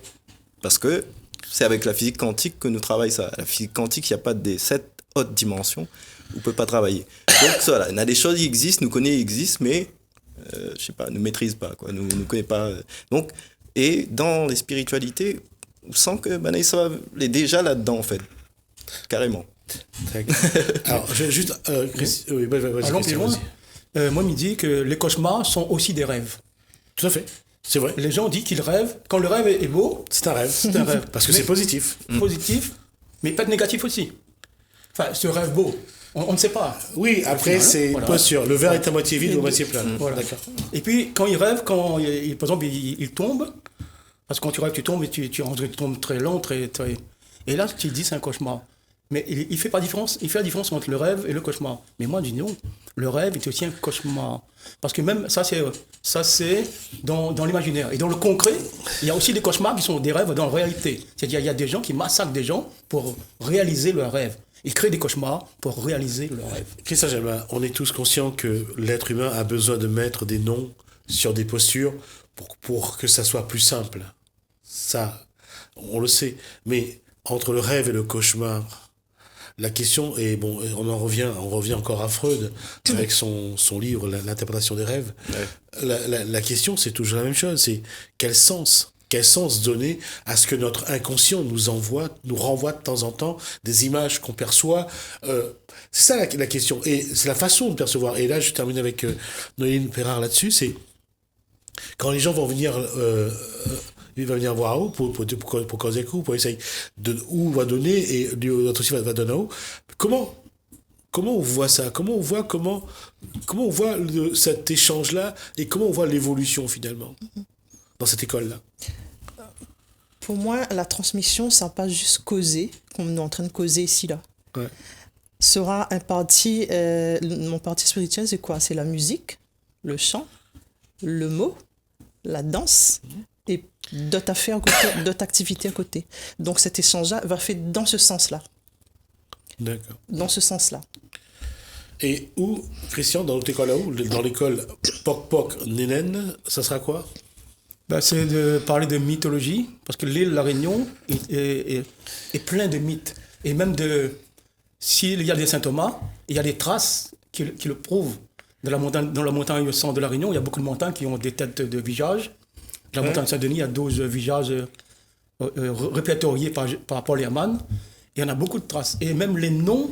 Parce que c'est avec la physique quantique que nous travaillons ça. La physique quantique, il n'y a pas des 7 hautes dimensions où on ne peut pas travailler. Donc voilà, il y a des choses qui existent, nous connaissons, existent, mais je sais pas, nous ne maîtrisent pas, quoi. Nous ne connaissons pas. Donc, et dans les spiritualités, on sent que ça est déjà là-dedans, en fait. Carrément. Alors, juste... Allons plus loin. Moi, il me dit que les cauchemars sont aussi des rêves. Tout à fait. C'est vrai. Les gens disent qu'ils rêvent. Quand le rêve est beau, c'est un rêve. C'est un rêve. Parce que c'est positif. Positif, mais peut-être négatif aussi. Enfin, ce rêve beau, on ne sait pas. Oui, après, c'est une posture. Le verre est à moitié vide ou à moitié plein. Voilà. D'accord. Et puis, quand il rêve, par exemple, il tombe, parce que quand tu rêves, tu tombes et tu tombes très lent, très... Et là, tu te dis, c'est un cauchemar. Mais il fait la différence entre le rêve et le cauchemar. Mais moi, je dis non, le rêve est aussi un cauchemar. Parce que même ça, c'est dans l'imaginaire. Et dans le concret, il y a aussi des cauchemars qui sont des rêves dans la réalité. C'est-à-dire il y a des gens qui massacrent des gens pour réaliser leur rêve. Ils créent des cauchemars pour réaliser leur rêve. Christian Gelma, on est tous conscients que l'être humain a besoin de mettre des noms sur des postures pour que ça soit plus simple. Ça, on le sait. Mais entre le rêve et le cauchemar, la question est, bon, on revient encore à Freud avec son livre L'interprétation des rêves. La question, c'est toujours la même chose, c'est quel sens donner à ce que notre inconscient nous renvoie de temps en temps des images qu'on perçoit. C'est ça la question, et c'est la façon de percevoir. Et là, je termine avec Noéline Perrard là-dessus, c'est quand les gens vont venir... il va venir voir où pour causer le coup, pour essayer où va donner, et l'autre aussi va donner où. Comment on voit ça? Comment on voit cet échange-là, et comment on voit l'évolution finalement dans cette école-là? Pour moi, la transmission, ça va pas juste causer, comme on est en train de causer ici, là. Ouais. Sera un parti, mon parti spirituel, c'est quoi? C'est la musique, le chant, le mot, la danse, et d'autres affaires à côté, d'autres activités à côté. Donc cet échange-là va faire dans ce sens-là. D'accord. Dans ce sens-là. Et où, Christian, dans notre école là où? Dans l'école Pok Pok Nénen, ça sera quoi? C'est de parler de mythologie, parce que l'île La Réunion est plein de mythes. Et même s'il y a des Saint-Thomas, il y a des traces qui le prouvent. Dans la montagne au centre de La Réunion, il y a beaucoup de montagnes qui ont des têtes de visages. La montagne Saint-Denis, il y a 12 visages répertoriés par Paul Herman. Il y en a beaucoup de traces. Et même les noms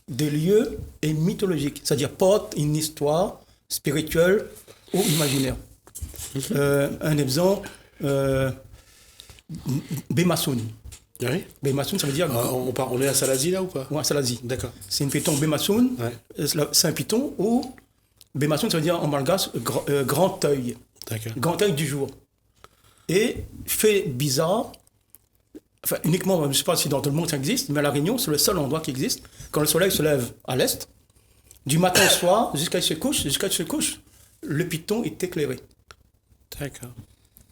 des lieux est mythologique, c'est-à-dire porte une histoire spirituelle ou imaginaire. Un exemple, Bémassoun. Oui. Bémassoun, ça veut dire... On est à Salazie là ou pas? Oui, à Salazie. D'accord. C'est une python Bémassoun, Ouais. c'est un python où Bémassoun, ça veut dire en malgache grand œil. D'accord. Grand œil du jour. Et fait bizarre, enfin uniquement, je ne sais pas si dans tout le monde ça existe, mais à La Réunion, c'est le seul endroit qui existe. Quand le soleil se lève à l'est, du matin au soir, jusqu'à ce qu'il se couche, le python est éclairé. D'accord.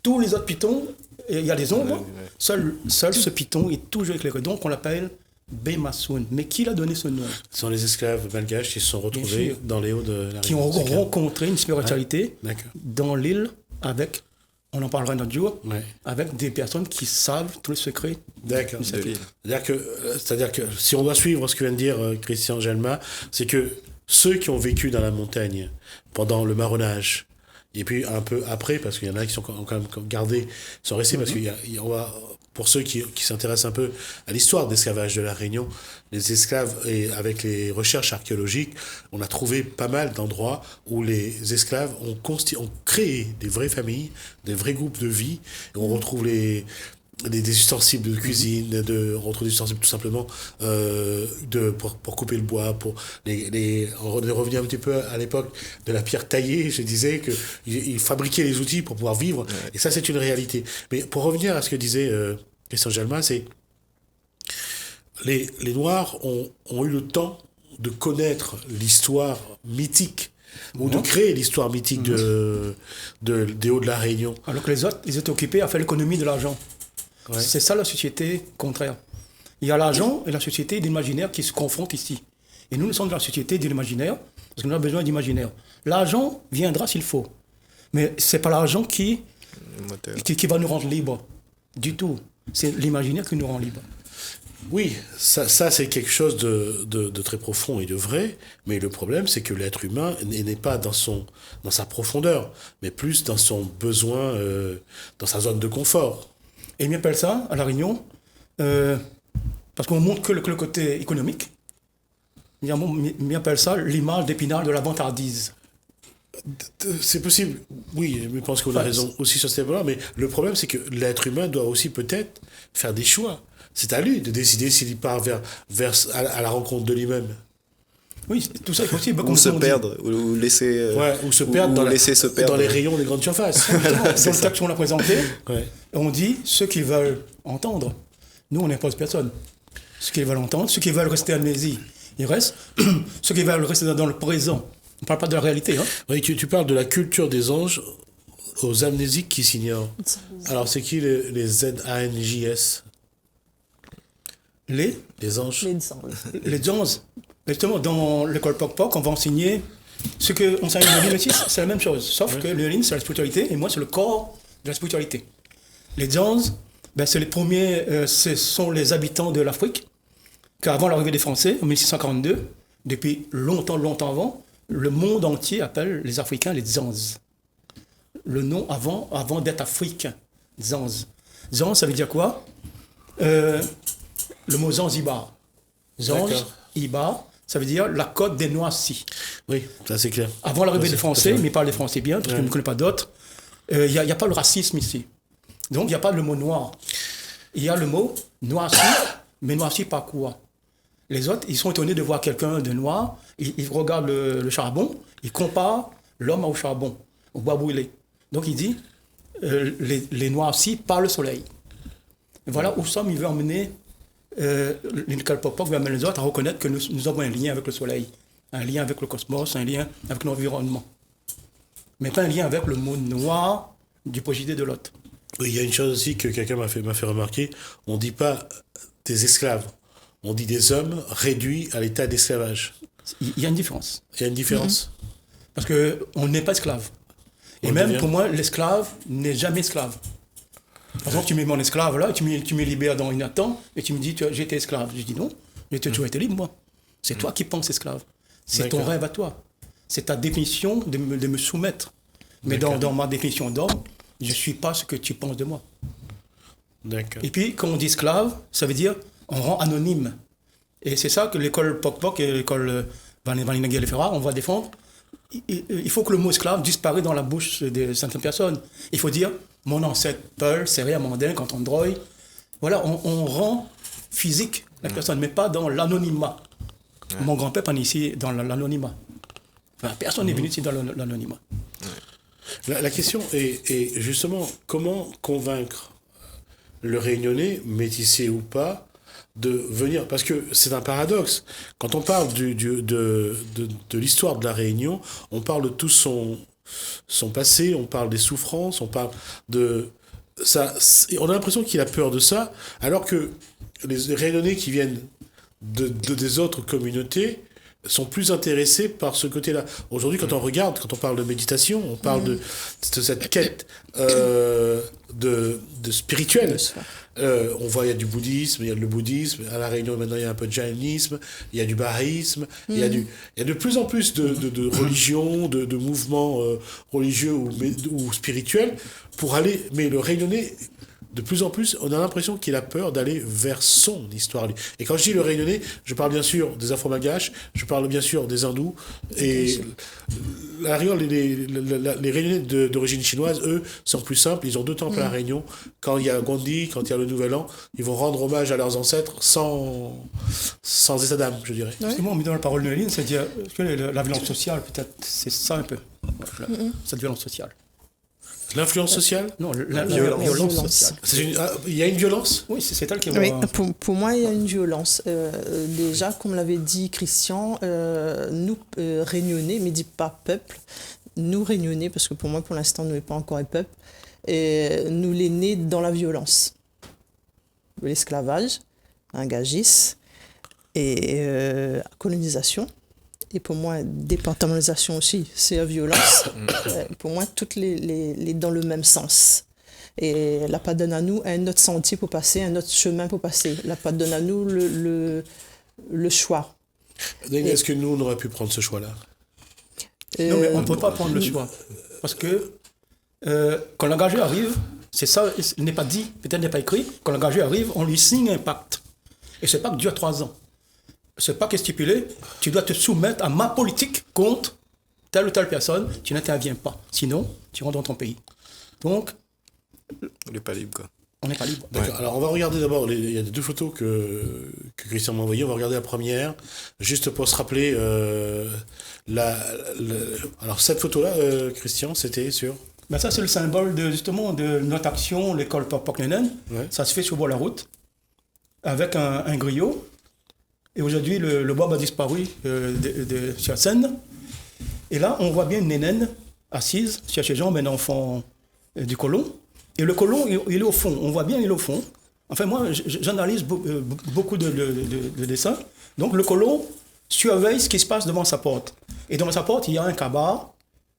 Tous les autres pythons, il y a des ombres, seul ce python est toujours éclairé. Donc on l'appelle Bémassoun. Mais qui l'a donné ce nom? Ce sont les esclaves malgaches qui se sont retrouvés dans les hauts de la Qui ont rencontré une spiritualité dans l'île avec, on en parlera un autre jour, avec des personnes qui savent tous les secrets. D'accord. C'est-à-dire que si on doit suivre ce que vient de dire Christian Gelma, c'est que ceux qui ont vécu dans la montagne pendant le marronnage, et puis un peu après, parce qu'il y en a qui sont quand même gardés, sont restés, parce qu'on va... Pour ceux qui s'intéressent un peu à l'histoire de l'esclavage de la Réunion, les esclaves, et avec les recherches archéologiques, on a trouvé pas mal d'endroits où les esclaves ont créé des vraies familles, des vrais groupes de vie, et on retrouve des ustensiles de cuisine, on retrouve des ustensiles tout simplement pour couper le bois, on revient un petit peu à l'époque de la pierre taillée. Je disais qu'ils fabriquaient les outils pour pouvoir vivre, et ça c'est une réalité. Mais pour revenir à ce que disait Christian Gelma, c'est les Noirs ont eu le temps de connaître l'histoire mythique, ou de créer l'histoire mythique des Hauts de la Réunion. Alors que les autres, ils étaient occupés à faire l'économie de l'argent. Ouais. C'est ça la société contraire. Il y a l'argent et la société d'imaginaire qui se confrontent ici. Et nous sommes dans la société de l'imaginaire, parce qu'on a besoin d'imaginaire. L'argent viendra s'il faut. Mais ce n'est pas l'argent qui va nous rendre libres. Du tout. C'est l'imaginaire qui nous rend libres. Oui, ça c'est quelque chose de très profond et de vrai, mais le problème c'est que l'être humain n'est pas dans sa profondeur, mais plus dans son besoin, dans sa zone de confort. Et ils appellent ça, à La Réunion, parce qu'on montre que le côté économique, ils appellent ça l'image d'Épinal de la vantardise. C'est possible, oui, je pense qu'on a raison aussi sur ce thème-là, mais le problème c'est que l'être humain doit aussi peut-être faire des choix. C'est à lui de décider s'il part à la rencontre de lui-même. Oui, tout ça est possible. Ou se perdre, ou laisser... ou se perdre, dans les rayons des grandes surfaces. Dans le texte qu'on a présenté, on dit ceux qui veulent entendre. Nous, on n'impose personne. Ceux qui veulent entendre, ceux qui veulent rester amnésie, ils restent. Ceux qui veulent rester dans le présent. On ne parle pas de la réalité. Hein. Oui, tu parles de la culture des anges aux amnésiques qui s'ignorent. Alors, c'est qui les ZANJS? Les anges. Les anges. Justement, dans l'école Pok Pok, on va enseigner ce qu'on enseigne le Lin aussi, c'est la même chose. Sauf que le Lin, c'est la spiritualité, et moi, c'est le corps de la spiritualité. Les anges Ben, c'est les premiers, ce sont les habitants de l'Afrique, qu'avant l'arrivée des Français, en 1642, depuis longtemps avant, le monde entier appelle les Africains les Zanz. Le nom avant d'être africain, Zanz. Zanz, ça veut dire quoi? Le mot Zanzibar. Zanzibar, ça veut dire la côte des Noailles. Oui, ça c'est clair. Avant l'arrivée des Français, mais parlent les Français bien, parce que je ne connais pas d'autres, il n'y a pas le racisme ici. Donc il n'y a pas le mot noir. Il y a le mot Noailles, mais Noailles par quoi? Les autres, ils sont étonnés de voir quelqu'un de noir, ils regardent le charbon, ils comparent l'homme au charbon, au bois brûlé. Donc il dit, les Noircis par le soleil. Et voilà où Somme, il veut emmener, Lincoln Popock veut amener les autres à reconnaître que nous avons un lien avec le soleil, un lien avec le cosmos, un lien avec l'environnement. Mais pas un lien avec le mot noir du procédé de l'autre. Oui, il y a une chose aussi que quelqu'un m'a fait remarquer, on ne dit pas des esclaves, on dit des hommes réduits à l'état d'esclavage. Il y a une différence. Il y a une différence. Parce qu'on n'est pas esclave. Et On même devient. pour moi, l'esclave n'est jamais esclave. Par exemple, tu mets mon esclave là, tu me libères dans une attente et tu me dis j'ai été esclave. Je dis non, j'ai toujours été libre moi. C'est toi qui penses esclave. C'est ton D'accord. rêve à toi. C'est ta définition de me soumettre. Mais D'accord. dans ma définition d'homme, je ne suis pas ce que tu penses de moi. D'accord. Et puis, quand on dit esclave, ça veut dire on rend anonyme. Et c'est ça que l'école Poc-Poc et l'école Van Linegel et Ferrara, on va défendre. Il faut que le mot esclave disparaisse dans la bouche de certaines personnes. Il faut dire mon ancêtre Peul, Serré, Amandin, Canton de Droy. Voilà, on rend physique la personne, mais pas dans l'anonymat. Mon grand-père est ici dans l'anonymat. Enfin, personne n'est venu ici dans l'anonymat. La question est justement comment convaincre le Réunionnais, métissé ou pas, de venir. Parce que c'est un paradoxe. Quand on parle de l'histoire de la Réunion, on parle de tout son passé, on parle des souffrances, on parle de ça. On a l'impression qu'il a peur de ça, alors que les Réunionnais qui viennent des autres communautés sont plus intéressés par ce côté-là. Aujourd'hui, quand on regarde, quand on parle de méditation, on parle de cette quête de spirituel. On voit, il y a du bouddhisme, il y a le bouddhisme. À La Réunion, maintenant, il y a un peu de jainisme, il y a du bahaïsme, il y a de plus en plus de religions, de mouvements religieux ou spirituels pour aller... Mais le Réunionnais... De plus en plus, on a l'impression qu'il a peur d'aller vers son histoire. Et quand je dis le Réunionnais, je parle bien sûr des Afro-Malgaches, je parle bien sûr des Hindous. Et la Réunion, les Réunionnais d'origine chinoise, eux, sont plus simples. Ils ont deux temples à La Réunion. Quand il y a Gondi, quand il y a le Nouvel An, ils vont rendre hommage à leurs ancêtres sans état d'âme, je dirais. Justement, on met dans la parole de Néline, c'est-à-dire que la violence sociale, peut-être, c'est ça un peu. Cette violence sociale. L'influence sociale? Non, la violence sociale. Il y a une violence? Oui, c'est elle qui Oui, va... pour moi, il y a une violence. Déjà, comme l'avait dit Christian, nous, Réunionnais, mais dit pas peuple, nous, Réunionnais, parce que pour moi, pour l'instant, nous n'est pas encore un peuple, et nous, les nés dans la violence. L'esclavage, l'engagis, et colonisation. Et pour moi, départementalisation aussi, c'est la violence. Pour moi, toutes les dans le même sens. Et la PAD donne à nous un autre sentier pour passer, un autre chemin pour passer. La PAD donne à nous le choix. Est-ce que nous, on aurait pu prendre ce choix-là? Non, mais on ne peut pas prendre le choix. Parce que quand l'engagé arrive, c'est ça, il n'est pas dit, peut-être n'est pas écrit, quand l'engagé arrive, on lui signe un pacte. Et ce pacte dure 3 ans. Ce pacte est stipulé, tu dois te soumettre à ma politique contre telle ou telle personne, tu n'interviens pas. Sinon, tu rentres dans ton pays. Donc, On n'est pas libre, quoi. on n'est pas libre. D'accord. Alors, on va regarder d'abord, il y a 2 photos que Christian m'a envoyées. On va regarder la première, juste pour se rappeler. Alors, cette photo-là, Christian, c'était sur... Ben ça, c'est le symbole justement de notre action, l'école Poc-Poc-Nénen. Ouais. Ça se fait sur le bord de la route, avec un griot. Et aujourd'hui, le bois a disparu sur la scène. Et là, on voit bien une nénenne assise sur ses jambes, un enfant du colon. Et le colon, il est au fond. On voit bien, il est au fond. Enfin, moi, j'analyse beaucoup de dessins. Donc, le colon surveille ce qui se passe devant sa porte. Et devant sa porte, il y a un cabas.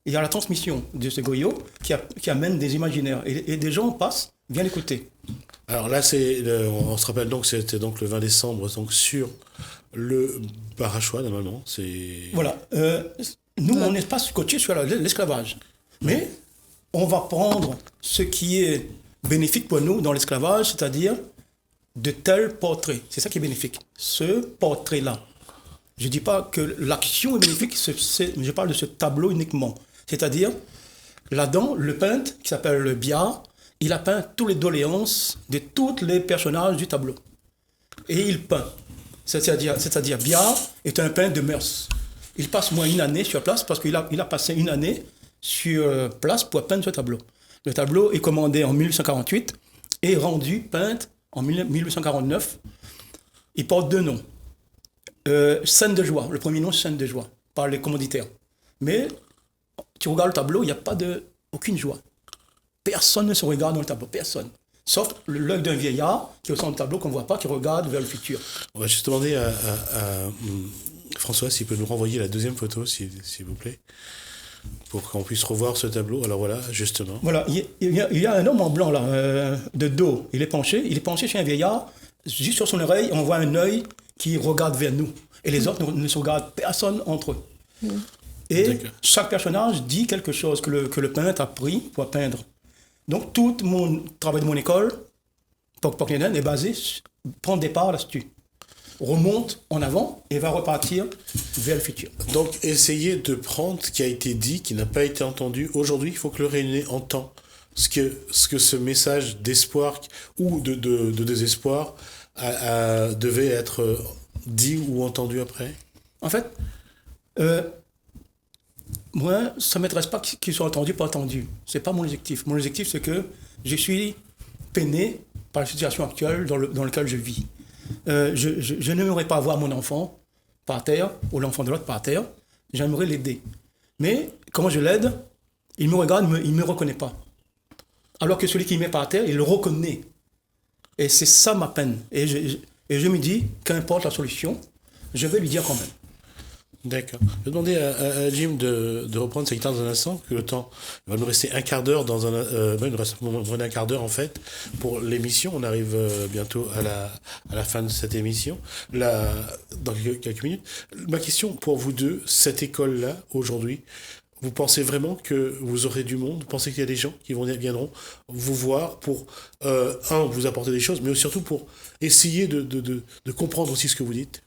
Il y a la transmission de ce griot qui amène des imaginaires. Et des gens passent Bien écouter. Alors là, on se rappelle donc, c'était donc le 20 décembre, donc sur le Barachois, normalement. Voilà. Nous, on n'est pas scotché sur l'esclavage. Mais on va prendre ce qui est bénéfique pour nous dans l'esclavage, c'est-à-dire de tels portraits. C'est ça qui est bénéfique. Ce portrait-là. Je ne dis pas que l'action est bénéfique, je parle de ce tableau uniquement. C'est-à-dire, là-dedans, le peintre, qui s'appelle le Biard, il a peint toutes les doléances de tous les personnages du tableau. Et il peint. C'est-à-dire Biard est un peintre de mœurs. Il passe moins une année sur place parce qu'il a passé une année sur place pour peindre ce tableau. Le tableau est commandé en 1848 et rendu peintre en 1849. Il porte 2 noms. Scène de joie, le premier nom c'est Scène de joie, par les commanditaires. Mais tu regardes le tableau, il n'y a pas aucune joie. Personne ne se regarde dans le tableau, personne. Sauf l'œil d'un vieillard qui est au centre du tableau qu'on ne voit pas, qui regarde vers le futur. On va juste demander à François s'il peut nous renvoyer la deuxième photo, s'il vous plaît, pour qu'on puisse revoir ce tableau. Alors voilà, justement. Voilà, il y a un homme en blanc là, de dos. Il est penché sur un vieillard. Juste sur son oreille, on voit un œil qui regarde vers nous. Et les autres ne se regardent personne entre eux. Et chaque personnage dit quelque chose que le peintre a pris pour peindre. Donc tout mon travail de mon école, Poc-Poc-Nénen, est basé, prend départ là-dessus. Remonte en avant et va repartir vers le futur. Donc essayez de prendre ce qui a été dit, qui n'a pas été entendu. Aujourd'hui, il faut que le Réunionnais entende ce que ce message d'espoir ou de désespoir devait être dit ou entendu après. En fait, moi, ça ne m'intéresse pas qu'il soit entendu, pas entendu. Ce n'est pas mon objectif. Mon objectif, c'est que je suis peiné par la situation actuelle dans laquelle je vis. Je n'aimerais pas voir mon enfant par terre, ou l'enfant de l'autre par terre. J'aimerais l'aider. Mais comment je l'aide? Il me regarde, il ne me reconnaît pas. Alors que celui qui me met par terre, il le reconnaît. Et c'est ça ma peine. Et je me dis, qu'importe la solution, je vais lui dire quand même. D'accord. Je vais demander à Jim de reprendre sa guitare dans un instant, que le temps il va nous rester un quart d'heure il nous reste moins d'un quart d'heure en fait pour l'émission. On arrive bientôt à la fin de cette émission. Dans quelques minutes. Ma question pour vous deux, cette école-là aujourd'hui, vous pensez vraiment que vous aurez du monde? Vous pensez qu'il y a des gens qui viendront vous voir pour vous apporter des choses, mais surtout pour essayer de comprendre aussi ce que vous dites?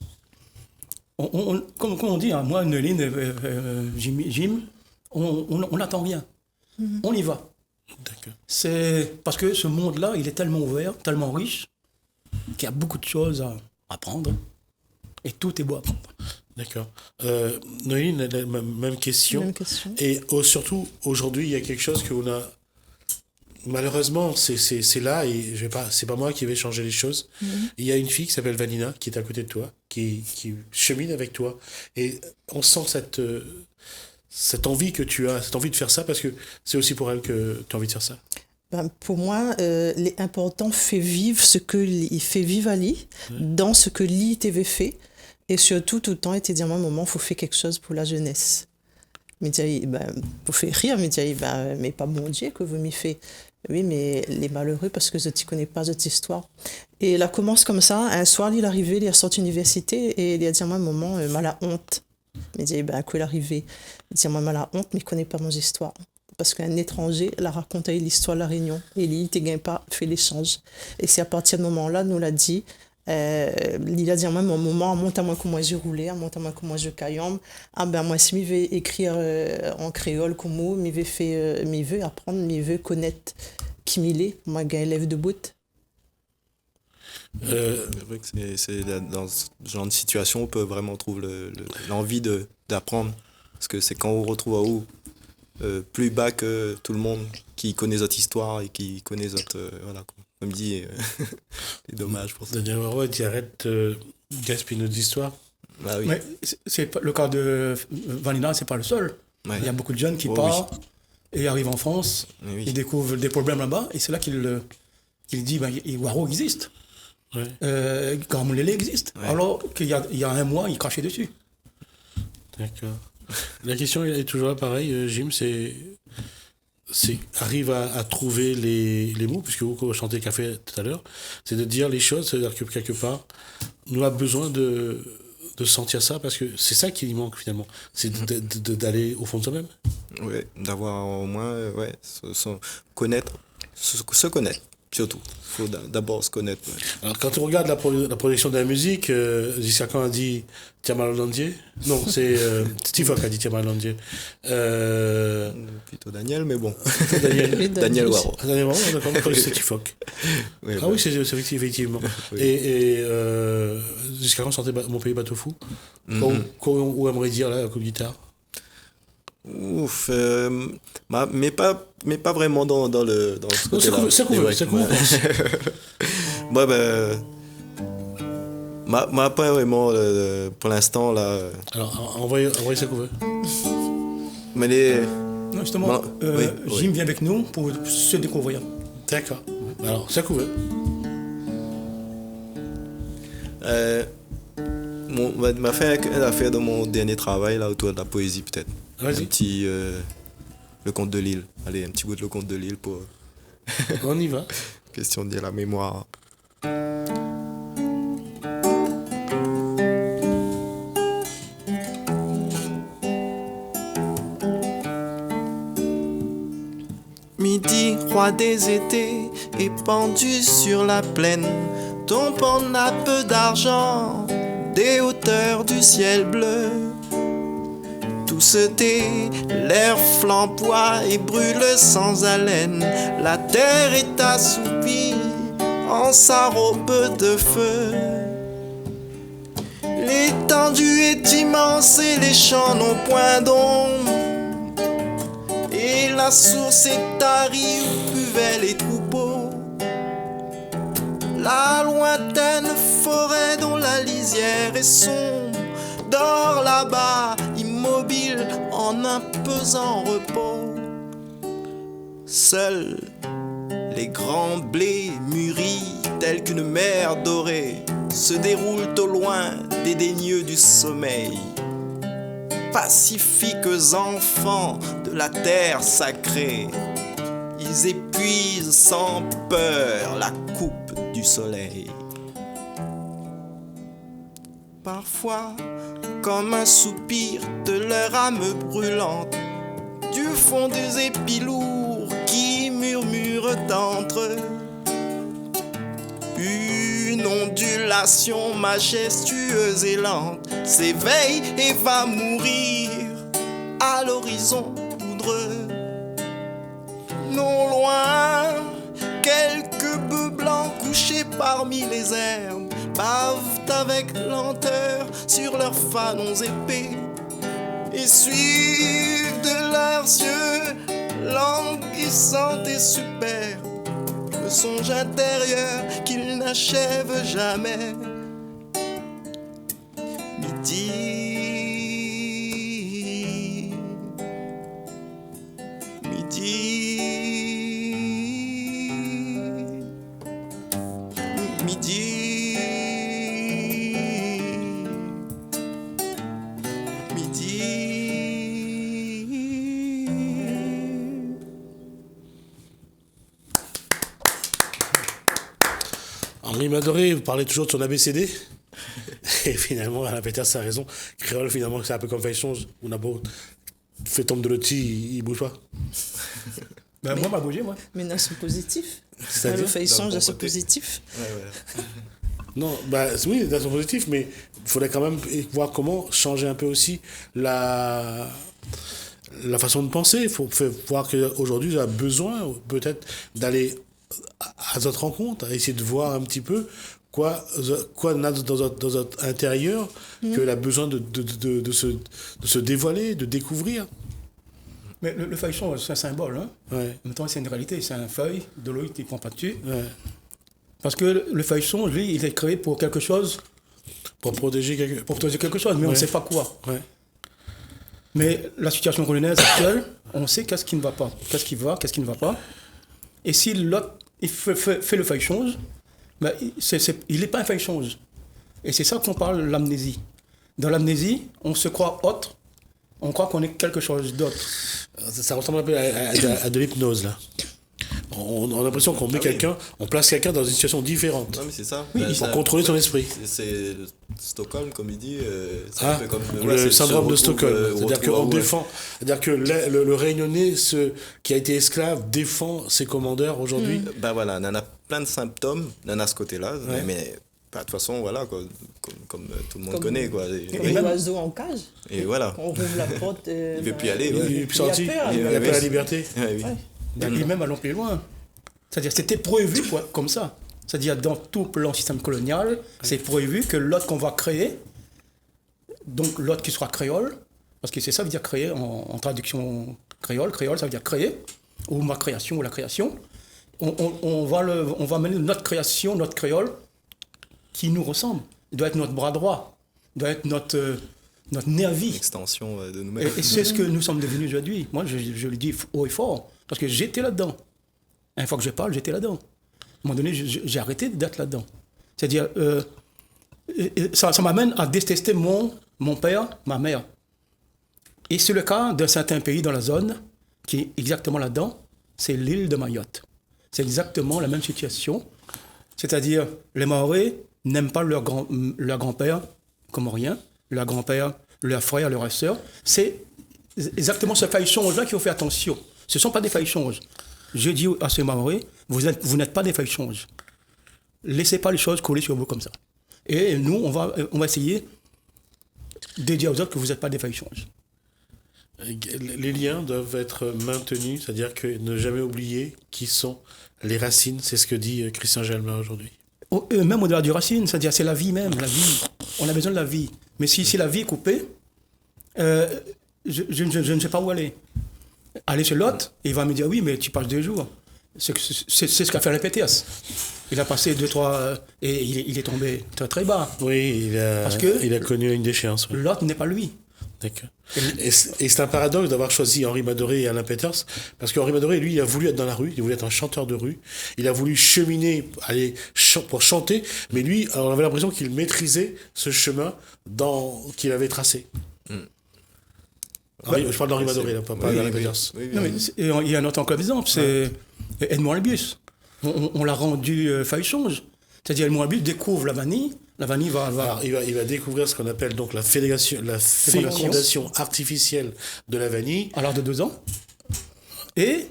Comme on dit, hein, moi, Neuline, Jim, on n'attend rien. On y va. D'accord. C'est parce que ce monde-là, il est tellement ouvert, tellement riche, qu'il y a beaucoup de choses à apprendre. Et tout est beau à apprendre. D'accord. Neuline, la même question. Même question. Et surtout, aujourd'hui, il y a quelque chose que on a... Malheureusement, c'est là, et c'est pas moi qui vais changer les choses. Il y a une fille qui s'appelle Vanina, qui est à côté de toi, qui chemine avec toi. Et on sent cette envie que tu as, cette envie de faire ça, parce que c'est aussi pour elle que tu as envie de faire ça. Ben, pour moi, l'important fait vivre ce que il fait vivre Ali, dans ce que lui t'avait fait. Et surtout, tout le temps, il te dit à un moment, il faut faire quelque chose pour la jeunesse. Mais pour faire rire, mais pas mon Dieu que vous m'y faites. Oui, mais les malheureux, parce que je ne connais pas cette histoire. Et elle commence comme ça. Un soir, il est arrivé, il est sorti de l'université et il a dit à moi, maman, mal à honte. Il dit, quoi il est arrivé? Il dit, moi, mal à honte, mais il ne connaît pas mon histoire. Parce qu'un étranger l'a raconté l'histoire de la Réunion. Et il ne pas fait l'échange. Et c'est à partir de ce moment-là, nous l'a dit. Il a dit à moi, mon moment, monte à moi comment je roulais, monte à moi comment je caillombe. Moi, si je vais écrire en créole comme moi, je veux apprendre, je veux connaître qui il est, moi, je élève de bout. C'est vrai que c'est dans ce genre de situation, on peut vraiment trouver l'envie d'apprendre. Parce que c'est quand on retrouve à haut, plus bas que tout le monde, qui connaît notre histoire et qui connaît notre... voilà, quoi. Comme dit, c'est dommage pour ça. Daniel Roy, tu arrêtes gaspiller nos histoires. Ah oui. Mais c'est le cas de Vanina, c'est pas le seul. Ouais. Il y a beaucoup de jeunes qui partent et arrivent en France, ils découvrent des problèmes là-bas, et c'est là qu'il dit, Waro existe. Gamulele existe. Ouais. Alors qu'il y a un mois, il crachait dessus. D'accord. La question est toujours là, pareil, Jim, c'est... arrive à trouver les mots, puisque vous chantez Café tout à l'heure, c'est de dire les choses, c'est-à-dire que quelque part, nous avons besoin de sentir ça, parce que c'est ça qui manque finalement, c'est d'aller au fond de soi-même. Ouais, d'avoir au moins, connaître, se connaître, surtout. Il faut d'abord se connaître. Ouais. Alors, quand on regarde la projection de la musique, jusqu'à quand a dit Tiamalandier. Non, c'est Steve Fock a dit Tiamalandier. Plutôt Daniel, mais bon. Daniel Waro. Daniel Waro, d'accord, c'est Steve Fock. Oui, Ah oui, c'est effectivement. Oui. Et jusqu'à quand chantait Mon pays bateau fou. Où aimerait dire là, comme guitare. Ouf, mais pas vraiment dans ce côté-là. C'est cool, c'est cool. Moi, pas vraiment pour l'instant là. Alors, envoyez ça qu'on veut. Mais les. Non, justement, Jim vient avec nous pour se découvrir. D'accord. Alors, ça qu'on veut. M'a fait une affaire de mon dernier travail là autour de la poésie peut-être. Vas-y. Un petit le conte de Lille. Allez, un petit bout de le conte de Lille pour. On y va. Question de dire la mémoire. Midi, roi des étés, épandu sur la plaine, tombe en nappe d'argent des hauteurs du ciel bleu. Tout se tait, l'air flamboie et brûle sans haleine. La terre est assoupie en sa robe de feu. L'étendue est immense et les champs n'ont point d'ombre. Et la source est tarie où buvaient les troupeaux. La lointaine forêt dont la lisière est sombre dort là-bas, immobile en un pesant repos. Seuls les grands blés mûris tels qu'une mer dorée se déroulent au loin, dédaigneux du sommeil. Pacifiques enfants de la terre sacrée, ils épuisent sans peur la coupe du soleil. Parfois, comme un soupir de leur âme brûlante, du fond des épis lourds qui murmurent entre eux, une ondulation majestueuse et lente s'éveille et va mourir à l'horizon poudreux. Non loin, quelques bœufs blancs couchés parmi les herbes bavent avec lenteur sur leurs fanons épais et suivent de leurs yeux languissants et superbes le songe intérieur qu'ils n'achèvent jamais. Midi, midi, midi, midi. Henri Madoré, vous parlez toujours de son ABCD. Et finalement, Alain Peters a raison. Créole, finalement, c'est un peu comme Feuille-Songe. On a beau fait tomber de l'outil, il bouge pas. Ben, moi, m'a bougé, moi. Mais non, c'est positif. C'est-à-dire Le feuilleton, bon c'est côté. positif. Ouais. Non, bah oui, c'est positif, mais il faudrait quand même voir comment changer un peu aussi la façon de penser. Il faut voir qu'aujourd'hui, on a besoin peut-être d'aller à notre rencontre, à essayer de voir un petit peu quoi on a dans notre intérieur, qu'on a besoin de se dévoiler, de découvrir. Mais le feuilleton, c'est un symbole. Hein. Ouais, En même temps, c'est une réalité. C'est un feuille, de l'eau, il ne prend pas dessus. ouais. Parce que le feuilleton, lui, il est créé pour quelque chose, Pour protéger quelque... pour protéger quelque chose, mais on ne Ouais. sait pas quoi. Ouais. Mais la situation colonaise actuelle, on sait qu'est-ce qui ne va pas, qu'est-ce qui va, qu'est-ce qui ne va pas. Et si l'autre il fait le feuilleton, ben, il n'est pas un feuilleton. Et c'est ça qu'on parle de l'amnésie. Dans l'amnésie, on se croit autre On croit qu'on est quelque chose d'autre. Ça ressemble un peu à de l'hypnose, là. On a l'impression qu'on met quelqu'un, on place quelqu'un dans une situation différente. Non, mais c'est ça. Pour contrôler son esprit. C'est Stockholm, comme il dit. C'est Ah, un peu comme le syndrome de retrouve, Stockholm. C'est-à-dire qu'on ouais. défend. C'est-à-dire que le Réunionnais, qui a été esclave, défend ses commandeurs aujourd'hui. Bah voilà, on en a plein de symptômes, on a ce côté-là, Ouais. mais bah, de toute façon, voilà, quoi, comme tout le monde Comme- connaît. Quoi. Comme l'oiseau en cage. Et voilà. On rouvre la porte. Il veut plus aller, Il ouais. est plus sorti, Il a peur, il il a a pas la liberté. Ouais, oui. Ouais. Et même allons plus loin. C'est-à-dire c'était prévu comme ça. C'est-à-dire dans tout plan système colonial, c'est prévu que l'autre qu'on va créer, donc l'autre qui sera créole, parce que c'est ça veut dire créer en traduction créole, ça veut dire créer, ou ma création ou la création. On va mener notre création, notre créole, qui nous ressemble. Il doit être notre bras droit, il doit être notre nervi. Extension de nous-mêmes. Et c'est ce que nous sommes devenus aujourd'hui. Moi, je le dis haut et fort, parce que j'étais là-dedans. Une fois que je parle, j'étais là-dedans. À un moment donné, j'ai arrêté d'être là-dedans. C'est-à-dire, ça m'amène à détester mon père, ma mère. Et c'est le cas d'un certain pays dans la zone qui est exactement là-dedans, c'est l'île de Mayotte. C'est exactement la même situation. C'est-à-dire, les Maoris n'aiment pas leur grand-père comorien, leur grand-père, leur frère, leur sœur. C'est exactement ce faille-change-là qu'il faut faire attention. Ce ne sont pas des faille-changes. Je dis à ces Maoris, vous n'êtes pas des faille-changes. Laissez pas les choses coller sur vous comme ça. Et nous, on va essayer de dire aux autres que vous n'êtes pas des faille-changes. Les liens doivent être maintenus, c'est-à-dire que ne jamais oublier qui sont les racines. C'est ce que dit Christian Gelma aujourd'hui. Même au-delà du racine, c'est-à-dire c'est la vie même, la vie. On a besoin de la vie. Mais si la vie est coupée, je ne sais pas où aller. Aller chez l'autre, il va me dire oui, mais tu passes 2 jours. C'est ce qu'a fait le PTS. Il a passé 2-3 et il est tombé très très bas. Oui, il a connu une déchéance. Ouais. L'autre n'est pas lui. D'accord. Et c'est un paradoxe d'avoir choisi Henri Madoré et Alain Peters, parce qu'Henri Madoré, lui, il a voulu être dans la rue, il voulait être un chanteur de rue, il a voulu cheminer, pour chanter, mais lui, on avait l'impression qu'il maîtrisait ce chemin qu'il avait tracé. Je parle d'Henri Madoré, là, pas d'Alain Peters. Oui, Non, mais il y a un autre encore exemple, c'est Edmond Albius. On l'a rendu faille-change. C'est-à-dire Edmond Albius découvre la vanille va... Alors, il va découvrir ce qu'on appelle donc la fécondation artificielle de la vanille. à l'âge de 2 ans. Et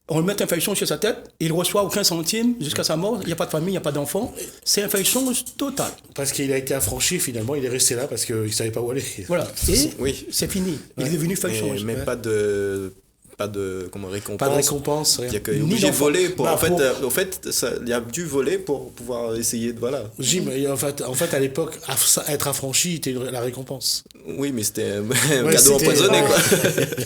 on lui met un feuilleton sur sa tête, il reçoit aucun centime jusqu'à sa mort, il n'y a pas de famille, il n'y a pas d'enfant. C'est un feuilleton total. Parce qu'il a été affranchi, finalement, il est resté là parce qu'il ne savait pas où aller. Voilà. Et Oui. c'est fini. Il est devenu feuilleton. Mais pas de récompense. Pas de récompense, rien. Il y a qu'il est Ni obligé de d'enfant. voler pour. Bah, En fait, il a dû voler pour pouvoir essayer de. Voilà. Jim, en fait, à l'époque, être affranchi était la récompense. Oui, mais c'était un Ouais, cadeau c'était- empoisonné, quoi.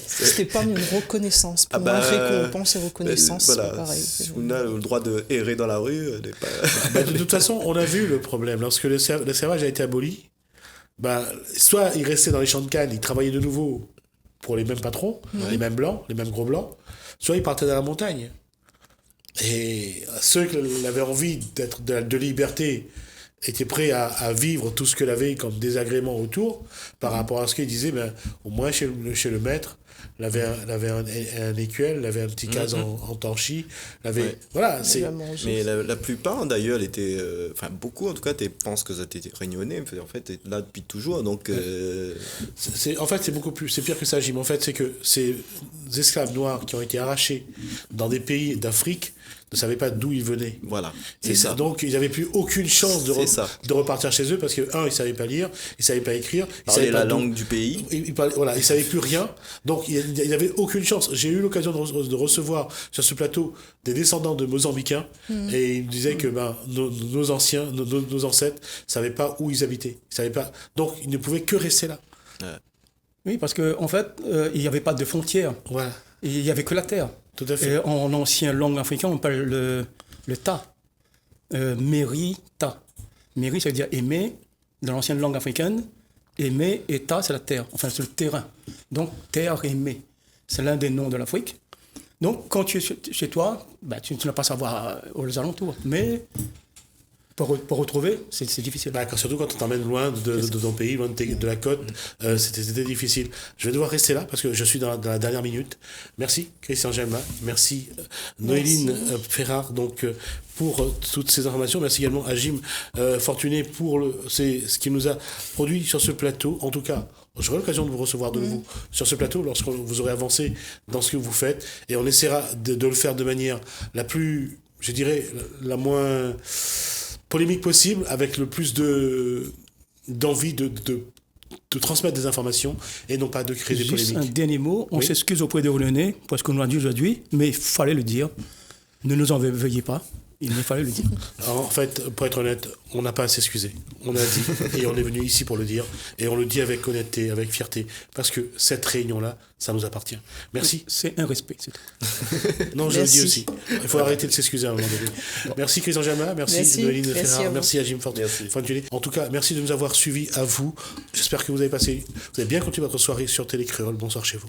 C'était pas une reconnaissance. Pour Ah bah, moi, récompense et reconnaissance, c'est voilà, pas pareil. on a le droit de errer dans la rue. De toute façon, on a vu le problème. Lorsque le servage a été aboli, soit il restait dans les champs de canne, il travaillait de nouveau pour les mêmes patrons, les mêmes blancs, les mêmes gros blancs, soit il partait dans la montagne. Et ceux qui avaient envie de liberté étaient prêts à vivre tout ce que avait comme désagrément autour par rapport à ce qu'il disait, au moins chez le maître, il avait un écuelle, il avait un petit case en torchis, Ouais. voilà, Il a mangé. Mais la plupart, d'ailleurs, étaient. Enfin, beaucoup, en tout cas, pensent que ça était réunionnais. En fait, t'es là depuis toujours. Donc. En fait, c'est pire que ça, Jim. En fait, c'est que ces esclaves noirs qui ont été arrachés dans des pays d'Afrique ne savaient pas d'où ils venaient. Voilà. Et C'est ça. donc, ils n'avaient plus aucune chance C'est ça. de repartir chez eux parce que, ils ne savaient pas lire, ils ne savaient pas écrire, ils ne Parler savaient pas la d'où- langue du pays. Ils ne savaient plus rien. Donc, ils n'avaient aucune chance. J'ai eu l'occasion de recevoir sur ce plateau des descendants de Mozambicains et ils me disaient que nos anciens, nos ancêtres ne savaient pas où ils habitaient. Ils savaient pas. Donc, ils ne pouvaient que rester là. Oui, parce qu'en fait, il n'y avait pas de frontières. Voilà. Il n'y avait que la terre. Tout à fait. Et en ancien langue africain, on appelle le ta. Meri, ta. Meri, ça veut dire aimer. Dans l'ancienne langue africaine, aimer et ta, c'est la terre. Enfin, c'est le terrain. Donc, terre aimée. C'est l'un des noms de l'Afrique. Donc, quand tu es chez toi, tu ne vas pas savoir aux alentours. Mais Pour retrouver, c'est difficile. D'accord, surtout quand on t'emmène loin de ton pays, loin de la côte, c'était difficile. Je vais devoir rester là parce que je suis dans la dernière minute. Merci Christian Gelma, merci Noéline Ferrard donc, pour toutes ces informations. Merci également à Jim Fortuné pour ce qu'il nous a produit sur ce plateau. En tout cas, j'aurai l'occasion de vous recevoir de nouveau sur ce plateau lorsque vous aurez avancé dans ce que vous faites et on essaiera de le faire de manière la plus, je dirais, la moins polémique possible, avec le plus d'envie de transmettre des informations et non pas de créer des Juste polémiques. un dernier mot, on Oui. s'excuse auprès des Rouennais pour ce qu'on nous a dit aujourd'hui, mais il fallait le dire. Ne nous en veuillez pas, il fallait le dire. Alors, en fait, pour être honnête, on n'a pas à s'excuser. On a dit et on est venu ici pour le dire et on le dit avec honnêteté, avec fierté, parce que cette réunion-là, ça nous appartient. Merci. C'est un respect, c'est tout. Non, je le Merci. dis aussi. Il faut arrêter de s'excuser à un moment donné. Merci Christian Jama, merci Noéline Merci Ferrard, à vous. merci à Jim Fortuné. En tout cas, merci de nous avoir suivis à vous. J'espère que vous avez bien continué votre soirée sur Télé Créole. Bonsoir chez vous.